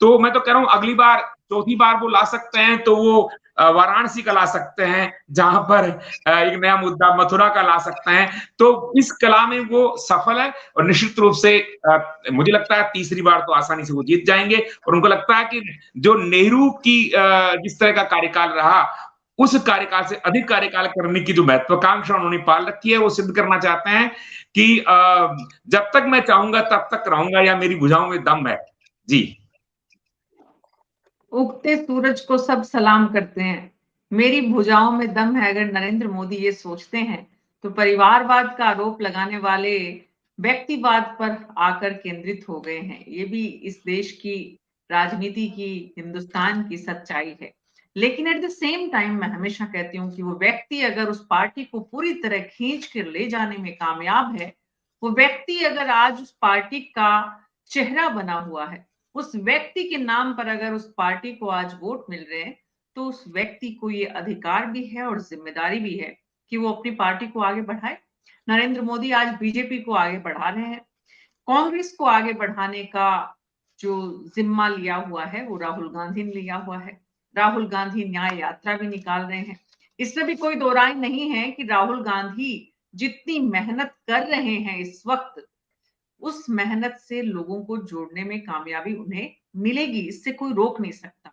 तो मैं तो कह रहा हूं अगली बार चौथी बार वो ला सकते हैं, तो वो वाराणसी का ला सकते हैं, जहां पर एक नया मुद्दा मथुरा का ला सकते हैं। तो इस कला में वो सफल है, और निश्चित रूप से मुझे लगता है तीसरी बार तो आसानी से वो जीत जाएंगे। और उनको लगता है कि जो नेहरू की जिस तरह का कार्यकाल रहा, उस कार्यकाल से अधिक कार्यकाल करने की जो महत्वाकांक्षा उन्होंने पाल रखी है, वो सिद्ध करना चाहते हैं कि जब तक मैं चाहूंगा तब तक रहूंगा, या मेरी भुजाओं में दम है। जी। उगते सूरज को सब सलाम करते हैं, मेरी भुजाओं में दम है। अगर नरेंद्र मोदी ये सोचते हैं, तो परिवारवाद का आरोप लगाने वाले व्यक्तिवाद पर आकर केंद्रित हो गए हैं। ये भी इस देश की राजनीति की, हिंदुस्तान की सच्चाई है। लेकिन एट द सेम टाइम मैं हमेशा कहती हूँ कि वो व्यक्ति अगर उस पार्टी को पूरी तरह खींच कर ले जाने में कामयाब है, वो व्यक्ति अगर आज उस पार्टी का चेहरा बना हुआ है, उस व्यक्ति के नाम पर अगर उस पार्टी को आज वोट मिल रहे हैं, तो उस व्यक्ति को ये अधिकार भी है और जिम्मेदारी भी है कि वो अपनी पार्टी को आगे बढ़ाए। नरेंद्र मोदी आज बीजेपी को आगे बढ़ा रहे हैं। कांग्रेस को आगे बढ़ाने का जो जिम्मा लिया हुआ है वो राहुल गांधी ने लिया हुआ है। राहुल गांधी न्याय यात्रा भी निकाल रहे हैं। इसमें भी कोई दो राय नहीं है कि राहुल गांधी जितनी मेहनत कर रहे हैं इस वक्त, उस मेहनत से लोगों को जोड़ने में कामयाबी उन्हें मिलेगी, इससे कोई रोक नहीं सकता।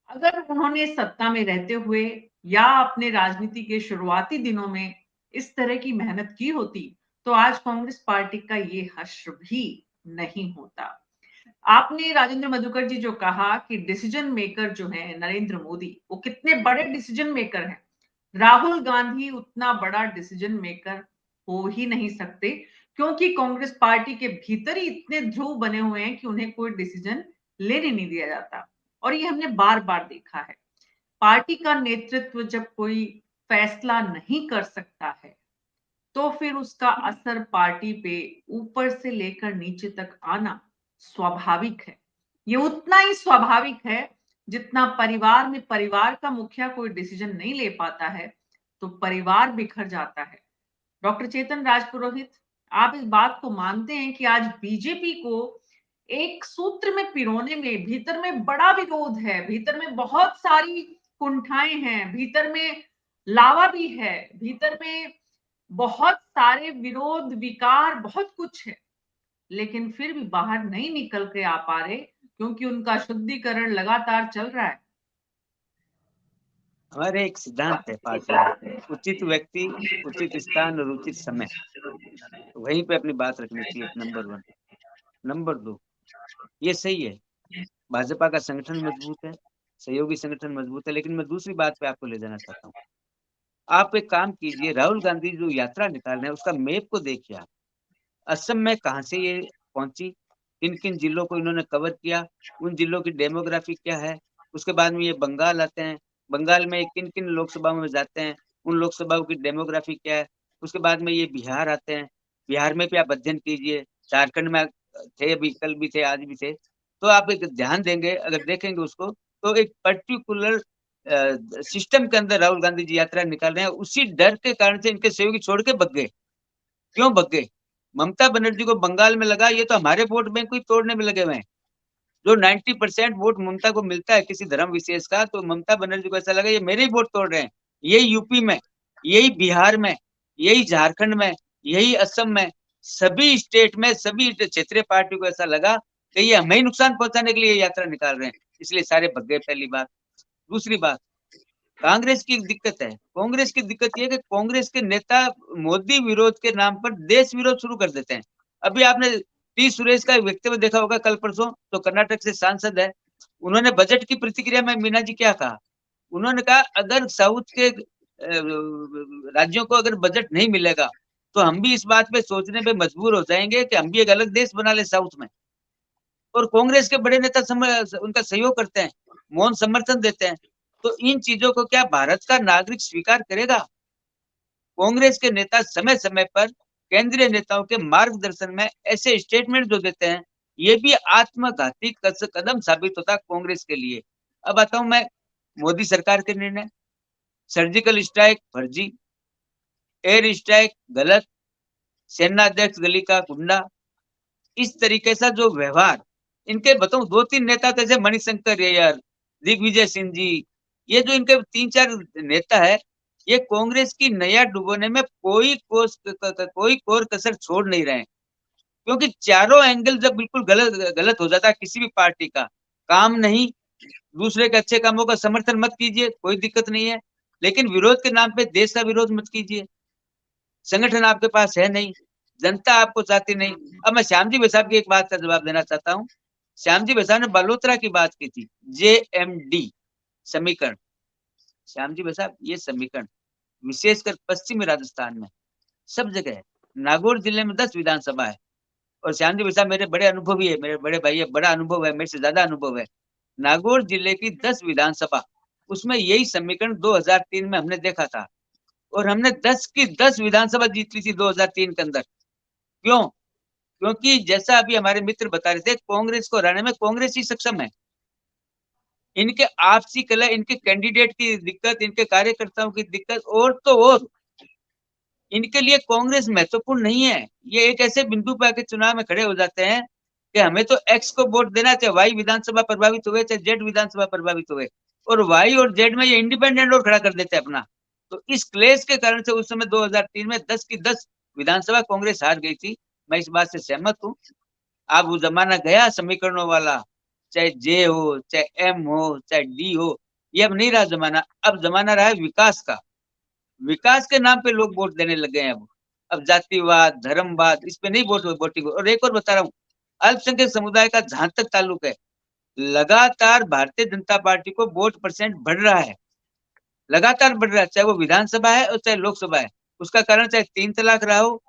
अगर उन्होंने सत्ता में रहते हुए या अपने राजनीति के शुरुआती दिनों में इस तरह की मेहनत की होती तो आज कांग्रेस पार्टी का ये हश्र भी नहीं होता। आपने राजेंद्र मधुकर जी जो कहा कि डिसीजन मेकर जो है नरेंद्र मोदी, वो कितने बड़े डिसीजन मेकर हैं। राहुल गांधी उतना बड़ा डिसीजन मेकर हो ही नहीं सकते, क्योंकि कांग्रेस पार्टी के भीतर ही इतने ध्रुव बने हुए हैं कि उन्हें कोई डिसीजन लेने नहीं दिया जाता। और ये हमने बार बार देखा है। पार्टी का नेतृत्व जब कोई फैसला नहीं कर सकता है तो फिर उसका असर पार्टी पे ऊपर से लेकर नीचे तक आना स्वाभाविक है। ये उतना ही स्वाभाविक है जितना परिवार में परिवार का मुखिया कोई डिसीजन नहीं ले पाता है तो परिवार बिखर जाता है। डॉक्टर चेतन राजपुरोहित, आप इस बात को मानते हैं कि आज बीजेपी को एक सूत्र में पिरोने में भीतर में बड़ा विरोध है, भीतर में बहुत सारी कुंठाएं हैं, भीतर में लावा भी है, भीतर में बहुत सारे विरोध विकार बहुत कुछ है, लेकिन फिर भी बाहर नहीं निकल के आ पा रहे क्योंकि उनका शुद्धिकरण लगातार चल रहा है। हमारे एक सिद्धांत है पार्टी में, उचित व्यक्ति, उचित स्थान और उचित समय, वहीं पे अपनी बात रखनी चाहिए। नंबर 1। नंबर 2, ये सही है, भाजपा का संगठन मजबूत है, सहयोगी संगठन मजबूत है, लेकिन मैं दूसरी बात पे आपको ले जाना चाहता हूँ। आप एक काम कीजिए, राहुल गांधी जो यात्रा निकाल रहे हैं उसका मैप को देखिए आप। असम में कहाँ से ये पहुंची, किन किन जिलों को इन्होंने कवर किया, उन जिलों की डेमोग्राफी क्या है, उसके बाद में ये बंगाल आते हैं, बंगाल में किन किन लोकसभाओं में जाते हैं, उन लोकसभाओं की डेमोग्राफी क्या है, उसके बाद में ये बिहार आते हैं, बिहार में भी आप अध्ययन कीजिए, झारखंड में थे अभी, कल भी थे, आज भी थे, तो आप एक ध्यान देंगे, अगर देखेंगे उसको तो एक पर्टिकुलर सिस्टम के अंदर राहुल गांधी जी यात्रा निकाल रहे हैं। उसी डर के कारण से इनके सहयोगी छोड़ के भग गए। क्यों भग गए? ममता बनर्जी को बंगाल में लगा ये तो हमारे वोट बैंक को ही तोड़ने में लगे हुए हैं। जो 90% वोट ममता को मिलता है किसी धर्म विशेष का, तो ममता बनर्जी को ऐसा लगा ये मेरे ही वोट तोड़ रहे हैं। यही यूपी में, यही बिहार में, यही झारखंड में, यही असम में, सभी स्टेट में, सभी क्षेत्रीय पार्टी को ऐसा लगा कि ये हमें ही नुकसान पहुंचाने के लिए यात्रा निकाल रहे हैं, इसलिए सारे भग गए। पहली बात। दूसरी बात, कांग्रेस की एक दिक्कत है। कांग्रेस की दिक्कत ये है कि कांग्रेस के नेता मोदी विरोध के नाम पर देश विरोध शुरू कर देते हैं। अभी आपने टी सुरेश का वक्तव्य देखा होगा कल परसों, तो कर्नाटक से सांसद है, उन्होंने बजट की प्रतिक्रिया में मीना जी क्या कहा, उन्होंने कहा अगर साउथ के राज्यों को अगर बजट नहीं मिलेगा तो हम भी इस बात पे सोचने पे मजबूर हो जाएंगे कि हम भी एक अलग देश बना ले साउथ में। और कांग्रेस के बड़े नेता उनका सहयोग करते हैं, मौन समर्थन देते हैं। तो इन चीजों को क्या भारत का नागरिक स्वीकार करेगा? कांग्रेस के नेता समय समय पर केंद्रीय नेताओं के मार्गदर्शन में ऐसे स्टेटमेंट जो देते हैं, ये भी आत्मघाती कदम साबित होता है कांग्रेस के लिए। अब आता हूं मैं मोदी सरकार के निर्णय। सर्जिकल स्ट्राइक फर्जी, एयर स्ट्राइक गलत, सेनाध्यक्ष गली का गुंडा, इस तरीके से जो व्यवहार इनके, बताऊं 2-3 नेता जैसे मणिशंकर अय्यर, दिग्विजय सिंह जी, ये जो इनके 3-4 नेता है, ये कांग्रेस की नया डुबोने में कोई कोर कसर छोड़ नहीं रहे हैं। क्योंकि चारों एंगल जब बिल्कुल गलत हो जाता है किसी भी पार्टी का, काम नहीं, दूसरे के अच्छे कामों का समर्थन मत कीजिए, कोई दिक्कत नहीं है, लेकिन विरोध के नाम पे देश का विरोध मत कीजिए। संगठन आपके पास है नहीं, जनता आपको चाहती नहीं। अब मैं श्याम जी साहब की एक बात का जवाब देना चाहता हूँ। श्याम जी साहब ने बालोतरा की बात की थी, JMD समीकरण। श्याम जी साहब, ये समीकरण विशेषकर पश्चिमी राजस्थान में सब जगह है। नागौर जिले में 10 विधानसभा है, और श्याम जी साहब मेरे बड़े अनुभवी है, मेरे बड़े भाई है, बड़ा अनुभव है, मेरे से ज्यादा अनुभव है। नागौर जिले की 10 विधानसभा, उसमें यही समीकरण 2003 में हमने देखा था, और हमने 10 की 10 विधानसभा जीत ली थी 2003 के अंदर। क्यों? क्योंकि जैसा अभी हमारे मित्र बता रहे थे, कांग्रेस को हराने में कांग्रेस ही सक्षम है। इनके आपसी कलह, इनके कैंडिडेट की दिक्कत, इनके कार्यकर्ताओं की दिक्कत, और तो और इनके लिए कांग्रेस महत्वपूर्ण नहीं है। ये एक ऐसे बिंदु पर आके चुनाव में खड़े हो जाते हैं कि हमें तो एक्स को वोट देना, चाहे वाई विधानसभा प्रभावित हुए, चाहे जेड विधानसभा प्रभावित हुए, और वाई और जेड में ये इंडिपेंडेंट और खड़ा कर देते हैं अपना। तो इस क्लेश के कारण से उस समय 2003 में 10 की 10 विधानसभा कांग्रेस हार गई थी। मैं इस बात से सहमत हूँ। अब वो जमाना गया समीकरणों वाला, चाहे जे हो, चाहे एम हो, चाहे डी हो, ये अब नहीं रहा जमाना। अब जमाना रहा है विकास का। विकास के नाम पे लोग वोट देने लग गए हैं। अब जातिवाद, धर्मवाद, इस पे नहीं वोटिंग। और एक और बता रहा हूँ, अल्पसंख्यक समुदाय का जहां तक ताल्लुक है, लगातार भारतीय जनता पार्टी को वोट परसेंट बढ़ रहा है, लगातार बढ़ रहा है, चाहे वो विधानसभा है और चाहे लोकसभा है। उसका कारण चाहे 3 तलाक रहा हो,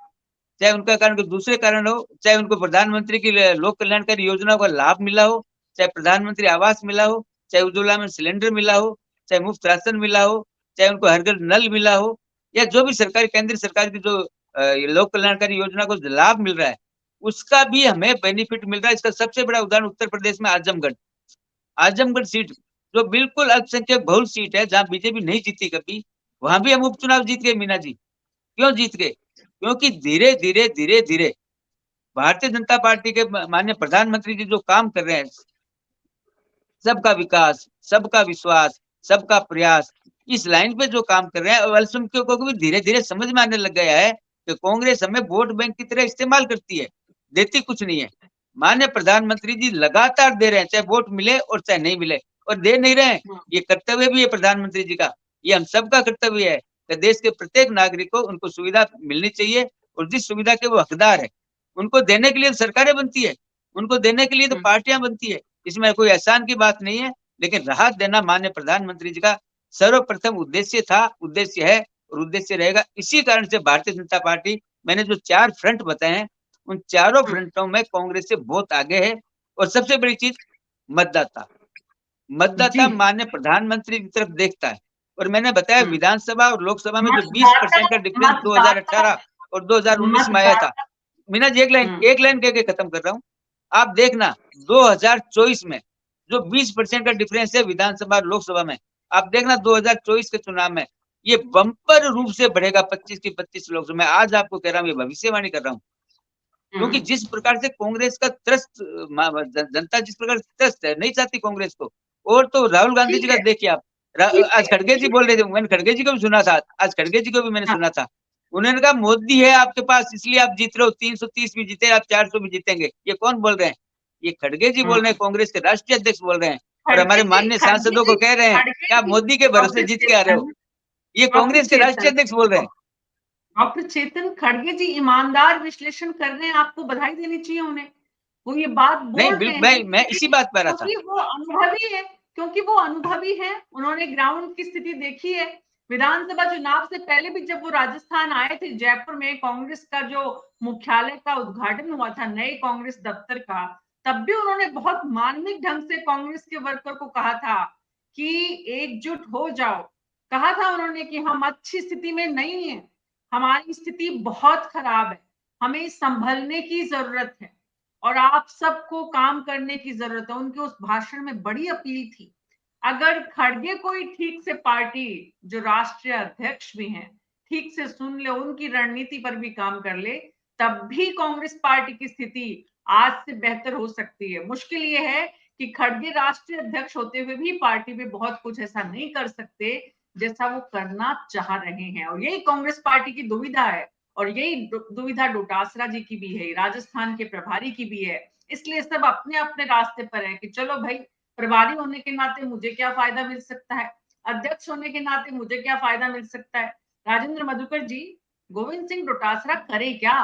चाहे उनका कारण कोई दूसरे कारण हो, चाहे उनको प्रधानमंत्री की लोक कल्याणकारी योजनाओं का लाभ मिला हो, चाहे प्रधानमंत्री आवास मिला हो, चाहे उज्ज्वला में सिलेंडर मिला हो, चाहे मुफ्त राशन मिला हो, चाहे उनको हर घर नल मिला हो, या जो भी सरकारी केंद्र सरकार की जो लोक कल्याणकारी योजना को लाभ मिल रहा है, उसका भी हमें बेनिफिट मिल रहा है। इसका सबसे बड़ा उदाहरण उत्तर प्रदेश में आजमगढ़ सीट, जो बिल्कुल अल्पसंख्यक बहुल सीट है, जहां बीजेपी नहीं जीती कभी, वहां भी हम उपचुनाव जीत गए। मीना जी, क्यों जीत गए? क्योंकि धीरे धीरे भारतीय जनता पार्टी के माननीय प्रधानमंत्री जी जो काम कर रहे हैं, सबका विकास, सबका विश्वास, सबका प्रयास, इस लाइन पे जो काम कर रहे हैं, अल्पसंख्यकों को भी धीरे धीरे समझ में आने लग गया है कि कांग्रेस हमें वोट बैंक की तरह इस्तेमाल करती है, देती कुछ नहीं है। माननीय प्रधानमंत्री जी लगातार दे रहे हैं, चाहे वोट मिले और चाहे नहीं मिले, और दे नहीं रहे हैं, ये कर्तव्य भी है प्रधानमंत्री जी का, ये हम सबका कर्तव्य है कि देश के प्रत्येक नागरिक को उनको सुविधा मिलनी चाहिए, और जिस सुविधा के वो हकदार है उनको देने के लिए सरकारें बनती है, उनको देने के लिए तो पार्टियां बनती है। इसमें कोई एहसान की बात नहीं है, लेकिन राहत देना माननीय प्रधानमंत्री जी का सर्वप्रथम उद्देश्य था, उद्देश्य है और उद्देश्य रहेगा। इसी कारण से भारतीय जनता पार्टी, मैंने जो 4 फ्रंट बताए हैं, उन चारों फ्रंटों में कांग्रेस से बहुत आगे है। और सबसे बड़ी चीज, मतदाता माननीय प्रधानमंत्री की तरफ देखता है। और मैंने बताया विधानसभा और लोकसभा में जो 20% का डिफरेंस 2018 और 2019 में आया था। मीना जी, एक लाइन कह के खत्म कर रहा हूँ। आप देखना 2024 में जो 20% का डिफरेंस है विधानसभा और लोकसभा में, आप देखना 2024 के चुनाव में ये बम्पर रूप से बढ़ेगा, 25 की 25 लोकसभा। मैं आज आपको कह रहा हूँ, ये भविष्यवाणी कर रहा हूँ, क्योंकि जिस प्रकार से कांग्रेस का त्रस्त, जनता जिस प्रकार से त्रस्त है, नहीं चाहती कांग्रेस को। और तो राहुल गांधी जी का देखिए आप, आज खड़गे जी बोल रहे थे, मैंने खड़गे जी को भी सुना था, आज खड़गे जी को भी मैंने सुना था, उन्होंने कहा मोदी है आपके पास इसलिए आप जीत रहे हो, 330 भी जीते, आप 400 भी जीतेंगे। ये कौन बोल रहे हैं? ये खड़गे जी बोल रहे हैं, कांग्रेस के राष्ट्रीय अध्यक्ष बोल रहे हैं, और हमारे माननीय सांसदों को कह रहे हैं कि आप मोदी के भरोसे जीत के आ रहे हो। ये कांग्रेस के राष्ट्रीय अध्यक्ष बोल रहे हैं। डॉक्टर चेतन खड़गे जी ईमानदार विश्लेषण कर रहे हैं, आपको बधाई देनी चाहिए उन्हें। वो ये बात बोल रहे हैं, मैं इसी बात पर रहा था, क्योंकि वो अनुभवी है, उन्होंने ग्राउंड की स्थिति देखी है। विधानसभा चुनाव से पहले भी जब वो राजस्थान आए थे, जयपुर में कांग्रेस का जो मुख्यालय का उद्घाटन हुआ था, नए कांग्रेस दफ्तर का, तब भी उन्होंने बहुत मार्मिक ढंग से कांग्रेस के वर्कर को कहा था कि एकजुट हो जाओ। कहा था उन्होंने कि हम अच्छी स्थिति में नहीं है, हमारी स्थिति बहुत खराब है, हमें संभलने की जरूरत है और आप सबको काम करने की जरूरत है। उनके उस भाषण में बड़ी अपील थी। अगर खड़गे कोई ठीक से पार्टी, जो राष्ट्रीय अध्यक्ष भी हैं, ठीक से सुन ले, उनकी रणनीति पर भी काम कर ले, तब भी कांग्रेस पार्टी की स्थिति आज से बेहतर हो सकती है। मुश्किल ये है कि खड़गे राष्ट्रीय अध्यक्ष होते हुए भी पार्टी में बहुत कुछ ऐसा नहीं कर सकते जैसा वो करना चाह रहे हैं, और यही कांग्रेस पार्टी की दुविधा है, और यही दुविधा डोटासरा जी की भी है, राजस्थान के प्रभारी की भी है। इसलिए सब अपने अपने रास्ते पर है कि चलो भाई, प्रभारी होने के नाते मुझे क्या फायदा मिल सकता है, अध्यक्ष होने के नाते मुझे क्या फायदा मिल सकता है। राजेंद्र मधुकर जी, गोविंद सिंह डोटासरा करे क्या?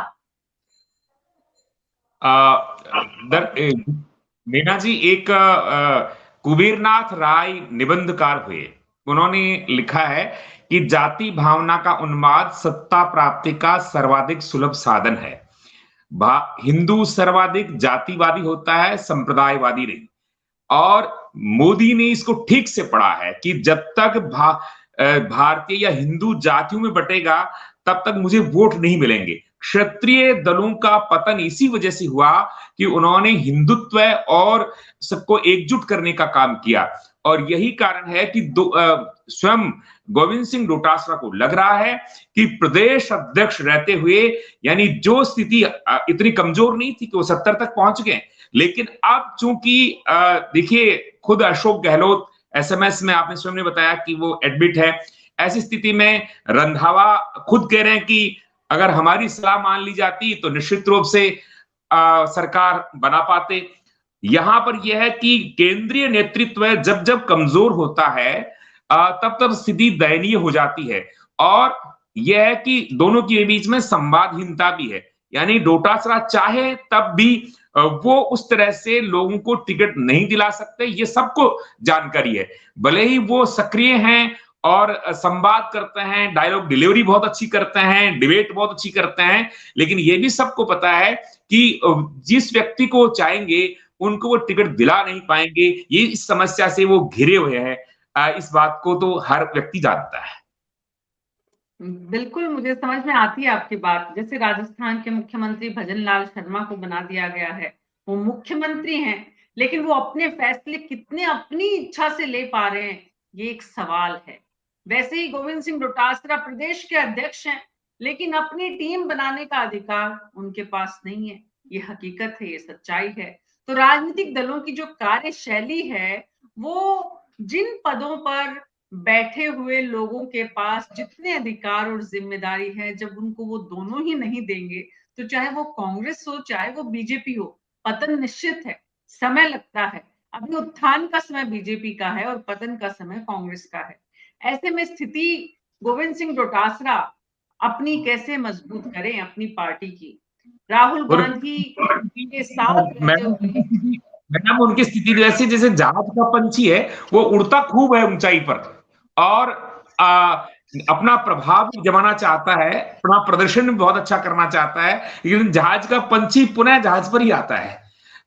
मीना जी, एक कुबीरनाथ राय निबंधकार हुए, उन्होंने लिखा है कि जाति भावना का उन्माद सत्ता प्राप्ति का सर्वाधिक सुलभ साधन है। हिंदू सर्वाधिक जातिवादी होता है, संप्रदायवादी नहीं। और मोदी ने इसको ठीक से पढ़ा है कि जब तक भारतीय या हिंदू जातियों में बटेगा, तब तक मुझे वोट नहीं मिलेंगे। क्षत्रिय दलों का पतन इसी वजह से हुआ कि उन्होंने हिंदुत्व और सबको एकजुट करने का काम किया। और यही कारण है कि स्वयं गोविंद सिंह डोटासरा को लग रहा है कि प्रदेश अध्यक्ष रहते हुए, यानी जो स्थिति इतनी कमजोर नहीं थी कि वो 70 तक पहुंच गए, लेकिन अब चूंकि देखिए, खुद अशोक गहलोत एसएमएस में आपने स्वयं ने बताया कि वो एडमिट है। ऐसी स्थिति में रंधावा खुद कह रहे हैं कि अगर हमारी सलाह मान ली जाती तो निश्चित रूप से सरकार बना पाते। यहां पर यह है कि केंद्रीय नेतृत्व जब जब कमजोर होता है तब तब स्थिति दयनीय हो जाती है। और यह है कि दोनों के बीच में संवादहीनता भी है, यानी डोटासरा चाहे तब भी वो उस तरह से लोगों को टिकट नहीं दिला सकते, ये सबको जानकारी है। भले ही वो सक्रिय हैं और संवाद करते हैं, डायलॉग डिलीवरी बहुत अच्छी करते हैं, डिबेट बहुत अच्छी करते हैं, लेकिन ये भी सबको पता है कि जिस व्यक्ति को चाहेंगे उनको वो टिकट दिला नहीं पाएंगे। ये इस समस्या से वो घिरे हुए हैं। इस बात को तो हर व्यक्ति जानता है। बिल्कुल, मुझे समझ में आती है आपकी बात। जैसे राजस्थान के मुख्यमंत्री भजन लाल शर्मा को बना दिया गया है, वो मुख्यमंत्री हैं, लेकिन वो अपने फैसले कितने अपनी इच्छा से ले पा रहे हैं, ये एक सवाल है। वैसे ही गोविंद सिंह डोटासरा प्रदेश के अध्यक्ष हैं, लेकिन अपनी टीम बनाने का अधिकार उनके पास नहीं है। ये हकीकत है, ये सच्चाई है। तो राजनीतिक दलों की जो कार्यशैली है, वो जिन पदों पर बैठे हुए लोगों के पास जितने अधिकार और जिम्मेदारी है, जब उनको वो दोनों ही नहीं देंगे, तो चाहे वो कांग्रेस हो, चाहे वो बीजेपी हो, पतन निश्चित है। समय लगता है। अभी उत्थान का समय बीजेपी का है और पतन का समय कांग्रेस का है। ऐसे में स्थिति गोविंद सिंह डोटासरा अपनी कैसे मजबूत करें अपनी पार्टी की? राहुल गांधी के साथ रहते हुए मैडम उनकी स्थिति जैसे जैसे जहाज का पंछी है, वो उड़ता खूब है ऊंचाई पर और अपना प्रभाव जमाना चाहता है, अपना प्रदर्शन भी बहुत अच्छा करना चाहता है, लेकिन जहाज का पंछी पुनः जहाज पर ही आता है।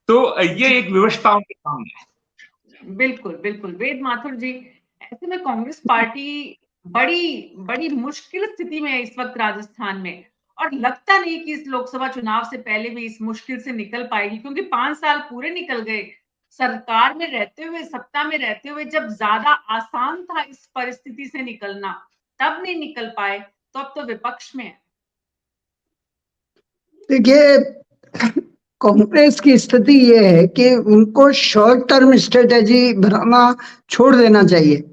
तो ये एक विवशता उनके सामने है। बिल्कुल बिल्कुल, वेद माथुर जी, ऐसे में कांग्रेस पार्टी बड़ी बड़ी मुश्किल स्थिति में है इस वक्त राजस्थान में, और लगता नहीं कि इस लोकसभा चुनाव से पहले भी इस मुश्किल से निकल पाएगी, क्योंकि 5 साल पूरे निकल गए सरकार में रहते हुए, सत्ता में रहते हुए। जब ज्यादा आसान था इस परिस्थिति से निकलना, तब नहीं निकल पाए, तो अब तो विपक्ष में है। देखिए, कांग्रेस की स्थिति ये है कि उनको शॉर्ट टर्म स्ट्रेटेजी बनाना छोड़ देना चाहिए,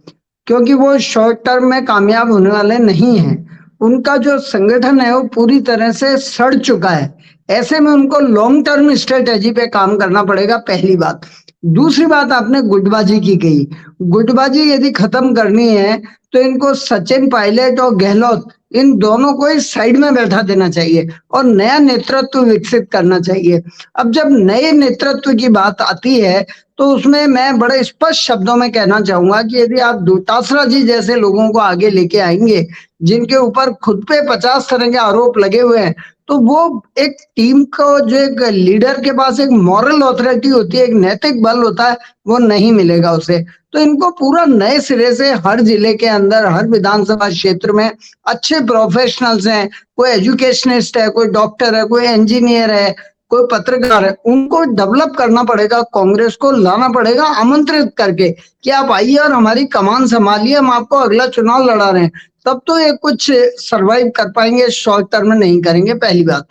क्योंकि वो शॉर्ट टर्म में कामयाब होने वाले नहीं हैं। उनका जो संगठन है वो पूरी तरह से सड़ चुका है। ऐसे में उनको लॉन्ग टर्म स्ट्रेटेजी पे काम करना पड़ेगा, पहली बात। दूसरी बात, आपने गुटबाजी की कही। गुटबाजी यदि खत्म करनी है तो इनको सचिन पायलट और गहलोत, इन दोनों को इस साइड में बैठा देना चाहिए और नया नेतृत्व विकसित करना चाहिए। अब जब नए नेतृत्व की बात आती है तो उसमें मैं बड़े स्पष्ट शब्दों में कहना चाहूंगा कि यदि आप डोटासरा जी जैसे लोगों को आगे लेके आएंगे, जिनके ऊपर खुद पे 50 तरह के आरोप लगे हुए हैं, तो वो एक टीम को, जो एक लीडर के पास एक मॉरल ऑथोरिटी होती है, एक नैतिक बल होता है, वो नहीं मिलेगा उसे। तो इनको पूरा नए सिरे से हर जिले के अंदर, हर विधानसभा क्षेत्र में अच्छे प्रोफेशनल्स हैं, कोई एजुकेशनिस्ट है, कोई डॉक्टर है, कोई इंजीनियर है, कोई पत्रकार है, उनको डेवलप करना पड़ेगा। कांग्रेस को लाना पड़ेगा आमंत्रित करके कि आप आइए और हमारी कमान संभालिए, हम आपको अगला चुनाव लड़ा रहे हैं। तब तो ये कुछ सरवाइव कर पाएंगे, शॉर्ट टर्म में नहीं करेंगे, पहली बात।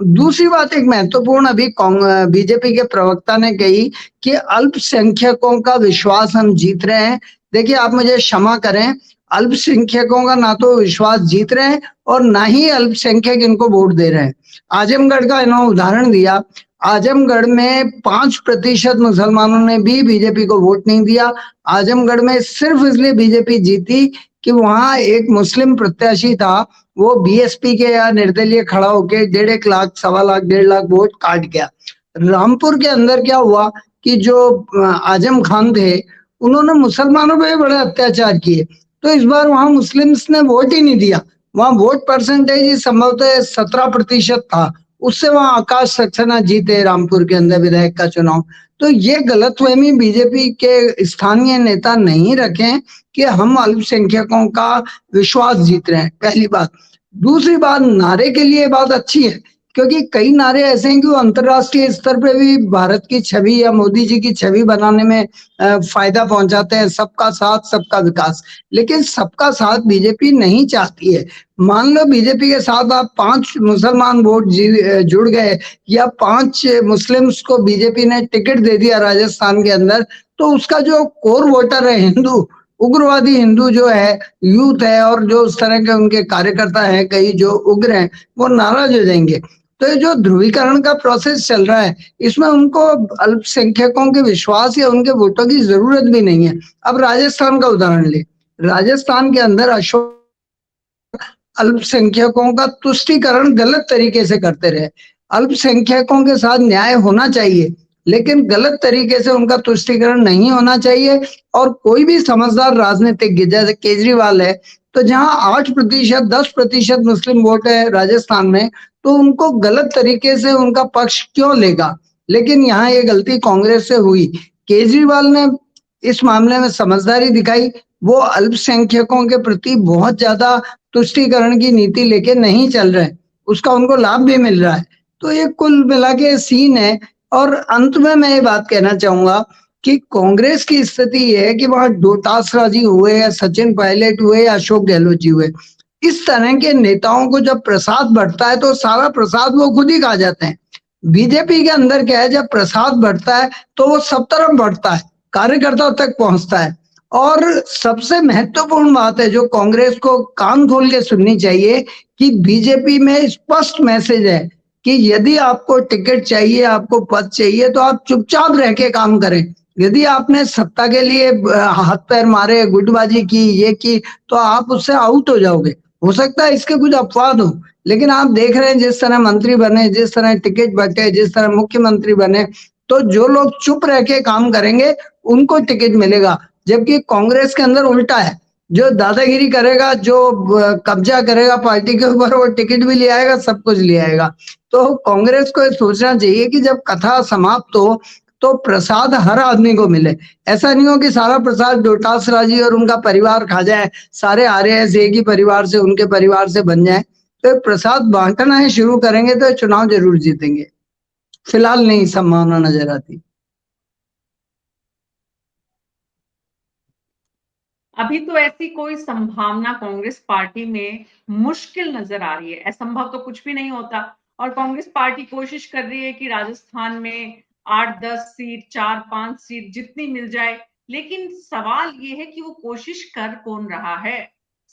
दूसरी बात, एक महत्वपूर्ण, अभी बीजेपी के प्रवक्ता ने कही कि अल्पसंख्यकों का विश्वास हम जीत रहे हैं। देखिए, आप मुझे क्षमा करें, अल्पसंख्यकों का ना तो विश्वास जीत रहे हैं और ना ही अल्पसंख्यक इनको वोट दे रहे हैं। आजमगढ़ का इन्होंने उदाहरण दिया। आजमगढ़ में 5% मुसलमानों ने भी बीजेपी को वोट नहीं दिया। आजमगढ़ में सिर्फ इसलिए बीजेपी जीती कि वहां एक मुस्लिम प्रत्याशी था, वो बीएसपी के या निर्दलीय खड़ा होके 1.5 लाख, 1.25 लाख, 1.5 लाख वोट काट गया। रामपुर के अंदर क्या हुआ कि जो आजम खान थे, उन्होंने मुसलमानों पे बड़े अत्याचार किए, तो इस बार वहां मुस्लिम्स ने वोट ही नहीं दिया। वहां वोट परसेंटेज संभवतः 17% था, उससे वहां आकाश सक्सेना जीते रामपुर के अंदर विधायक का चुनाव। तो ये गलतफहमी बीजेपी के स्थानीय नेता नहीं रखें कि हम अल्पसंख्यकों का विश्वास जीत रहे हैं, पहली बात। दूसरी बात, नारे के लिए बात अच्छी है, क्योंकि कई नारे ऐसे हैं कि वो अंतरराष्ट्रीय स्तर पे भी भारत की छवि या मोदी जी की छवि बनाने में फायदा पहुंचाते हैं। सबका साथ, सबका विकास, लेकिन सबका साथ बीजेपी नहीं चाहती है। मान लो बीजेपी के साथ आप 5 मुसलमान वोट जुड़ गए या 5 मुस्लिम्स को बीजेपी ने टिकट दे दिया राजस्थान के अंदर, तो उसका जो कोर वोटर है, हिंदू, उग्रवादी हिंदू जो है, यूथ है और जो उस तरह के उनके कार्यकर्ता हैं कई जो उग्र हैं, वो नाराज हो जाएंगे। तो ये जो ध्रुवीकरण का प्रोसेस चल रहा है, इसमें उनको अल्पसंख्यकों के विश्वास या उनके वोटों की जरूरत भी नहीं है। अब राजस्थान का उदाहरण ले, राजस्थान के अंदर अशोक अल्पसंख्यकों का तुष्टीकरण गलत तरीके से करते रहे। अल्पसंख्यकों के साथ न्याय होना चाहिए, लेकिन गलत तरीके से उनका तुष्टीकरण नहीं होना चाहिए। और कोई भी समझदार राजनीतिज्ञ जैसे केजरीवाल है, तो जहां 8% 10% मुस्लिम वोट है राजस्थान में, तो उनको गलत तरीके से उनका पक्ष क्यों लेगा। लेकिन यहाँ ये गलती कांग्रेस से हुई। केजरीवाल ने इस मामले में समझदारी दिखाई, वो अल्पसंख्यकों के प्रति बहुत ज्यादा तुष्टीकरण की नीति लेके नहीं चल रहे, उसका उनको लाभ भी मिल रहा है। तो ये कुल मिला के सीन है। और अंत में मैं ये बात कहना चाहूंगा कि कांग्रेस की स्थिति ये है कि वहां डोटासरा जी हुए या सचिन पायलट हुए या अशोक गहलोत जी हुए, इस तरह के नेताओं को जब प्रसाद बढ़ता है तो सारा प्रसाद वो खुद ही खा जाते हैं। बीजेपी के अंदर क्या है, जब प्रसाद बढ़ता है तो वो सब तरफ बढ़ता है, कार्यकर्ताओं तक पहुंचता है। और सबसे महत्वपूर्ण बात है जो कांग्रेस को कान खोल के सुननी चाहिए कि बीजेपी में स्पष्ट मैसेज है कि यदि आपको टिकट चाहिए, आपको पद चाहिए, तो आप चुपचाप रह के काम करें। यदि आपने सत्ता के लिए हाथ पैर मारे, गुटबाजी की, ये की, तो आप उससे आउट हो जाओगे। हो सकता है इसके कुछ अपवाद हो, लेकिन आप देख रहे हैं जिस तरह मंत्री बने, जिस तरह टिकट बटे, जिस तरह मुख्यमंत्री बने, तो जो लोग चुप रह के काम करेंगे उनको टिकट मिलेगा। जबकि कांग्रेस के अंदर उल्टा है, जो दादागिरी करेगा, जो कब्जा करेगा पार्टी के ऊपर, वो टिकट भी ले आएगा, सब कुछ ले आएगा। तो कांग्रेस को सोचना चाहिए कि जब कथा समाप्त हो तो प्रसाद हर आदमी को मिले। ऐसा नहीं हो कि सारा प्रसाद डोटासरा जी और उनका परिवार खा जाए, सारे आरएएस एक ही परिवार से, उनके परिवार से बन जाए। तो प्रसाद बांटना है शुरू करेंगे तो चुनाव जरूर जीतेंगे। फिलहाल नहीं संभावना नजर आती। अभी तो ऐसी कोई संभावना कांग्रेस पार्टी में मुश्किल नजर आ रही है। असंभव तो कुछ भी नहीं होता, और कांग्रेस पार्टी कोशिश कर रही है कि राजस्थान में 8-10 सीट, 4-5 सीट जितनी मिल जाए। लेकिन सवाल ये है कि वो कोशिश कर कौन रहा है।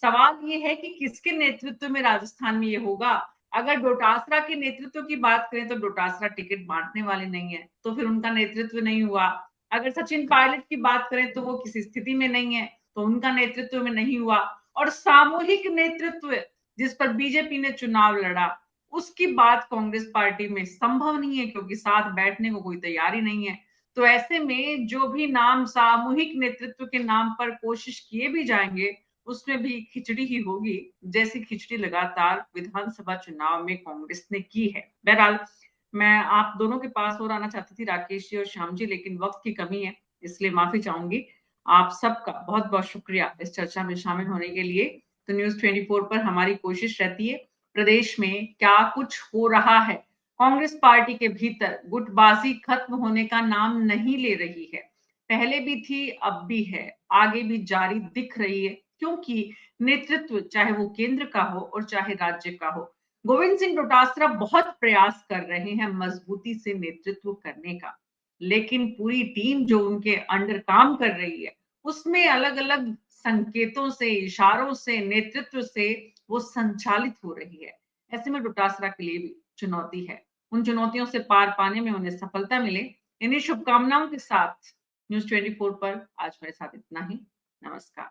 सवाल ये है कि किसके नेतृत्व में राजस्थान में ये होगा। अगर डोटासरा के नेतृत्व की बात करें तो डोटासरा टिकट बांटने वाले नहीं है, तो फिर उनका नेतृत्व नहीं हुआ। अगर सचिन पायलट की बात करें तो वो किसी स्थिति में नहीं है, तो उनका नेतृत्व में नहीं हुआ। और सामूहिक नेतृत्व जिस पर बीजेपी ने चुनाव लड़ा, उसकी बात कांग्रेस पार्टी में संभव नहीं है, क्योंकि साथ बैठने को कोई तैयारी नहीं है। तो ऐसे में जो भी नाम सामूहिक नेतृत्व के नाम पर कोशिश किए भी जाएंगे, उसमें भी खिचड़ी ही होगी, जैसी खिचड़ी लगातार विधानसभा चुनाव में कांग्रेस ने की है। बहरहाल मैं आप दोनों के पास और आना चाहती थी, राकेश जी और श्याम जी, लेकिन वक्त की कमी है, इसलिए माफी चाहूंगी। आप सबका बहुत बहुत शुक्रिया इस चर्चा में शामिल होने के लिए। तो न्यूज़ 24 पर हमारी कोशिश रहती है प्रदेश में क्या कुछ हो रहा है। कांग्रेस पार्टी के भीतर गुटबाजी खत्म होने का नाम नहीं ले रही है। पहले भी थी, अब भी है, आगे भी जारी दिख रही है, क्योंकि नेतृत्व चाहे वो केंद्र का हो और चाहे राज्य का हो, गोविंद सिंह डोटासरा बहुत प्रयास कर रहे हैं मजबूती से नेतृत्व करने का। लेकिन पूरी टीम जो उनके अंडर काम कर रही है, उसमें अलग अलग संकेतों से, इशारों से, नेतृत्व से वो संचालित हो रही है। ऐसे में डोटासरा के लिए भी चुनौती है। उन चुनौतियों से पार पाने में उन्हें सफलता मिले, इन्हीं शुभकामनाओं के साथ न्यूज़ 24 पर आज मेरे साथ इतना ही। नमस्कार।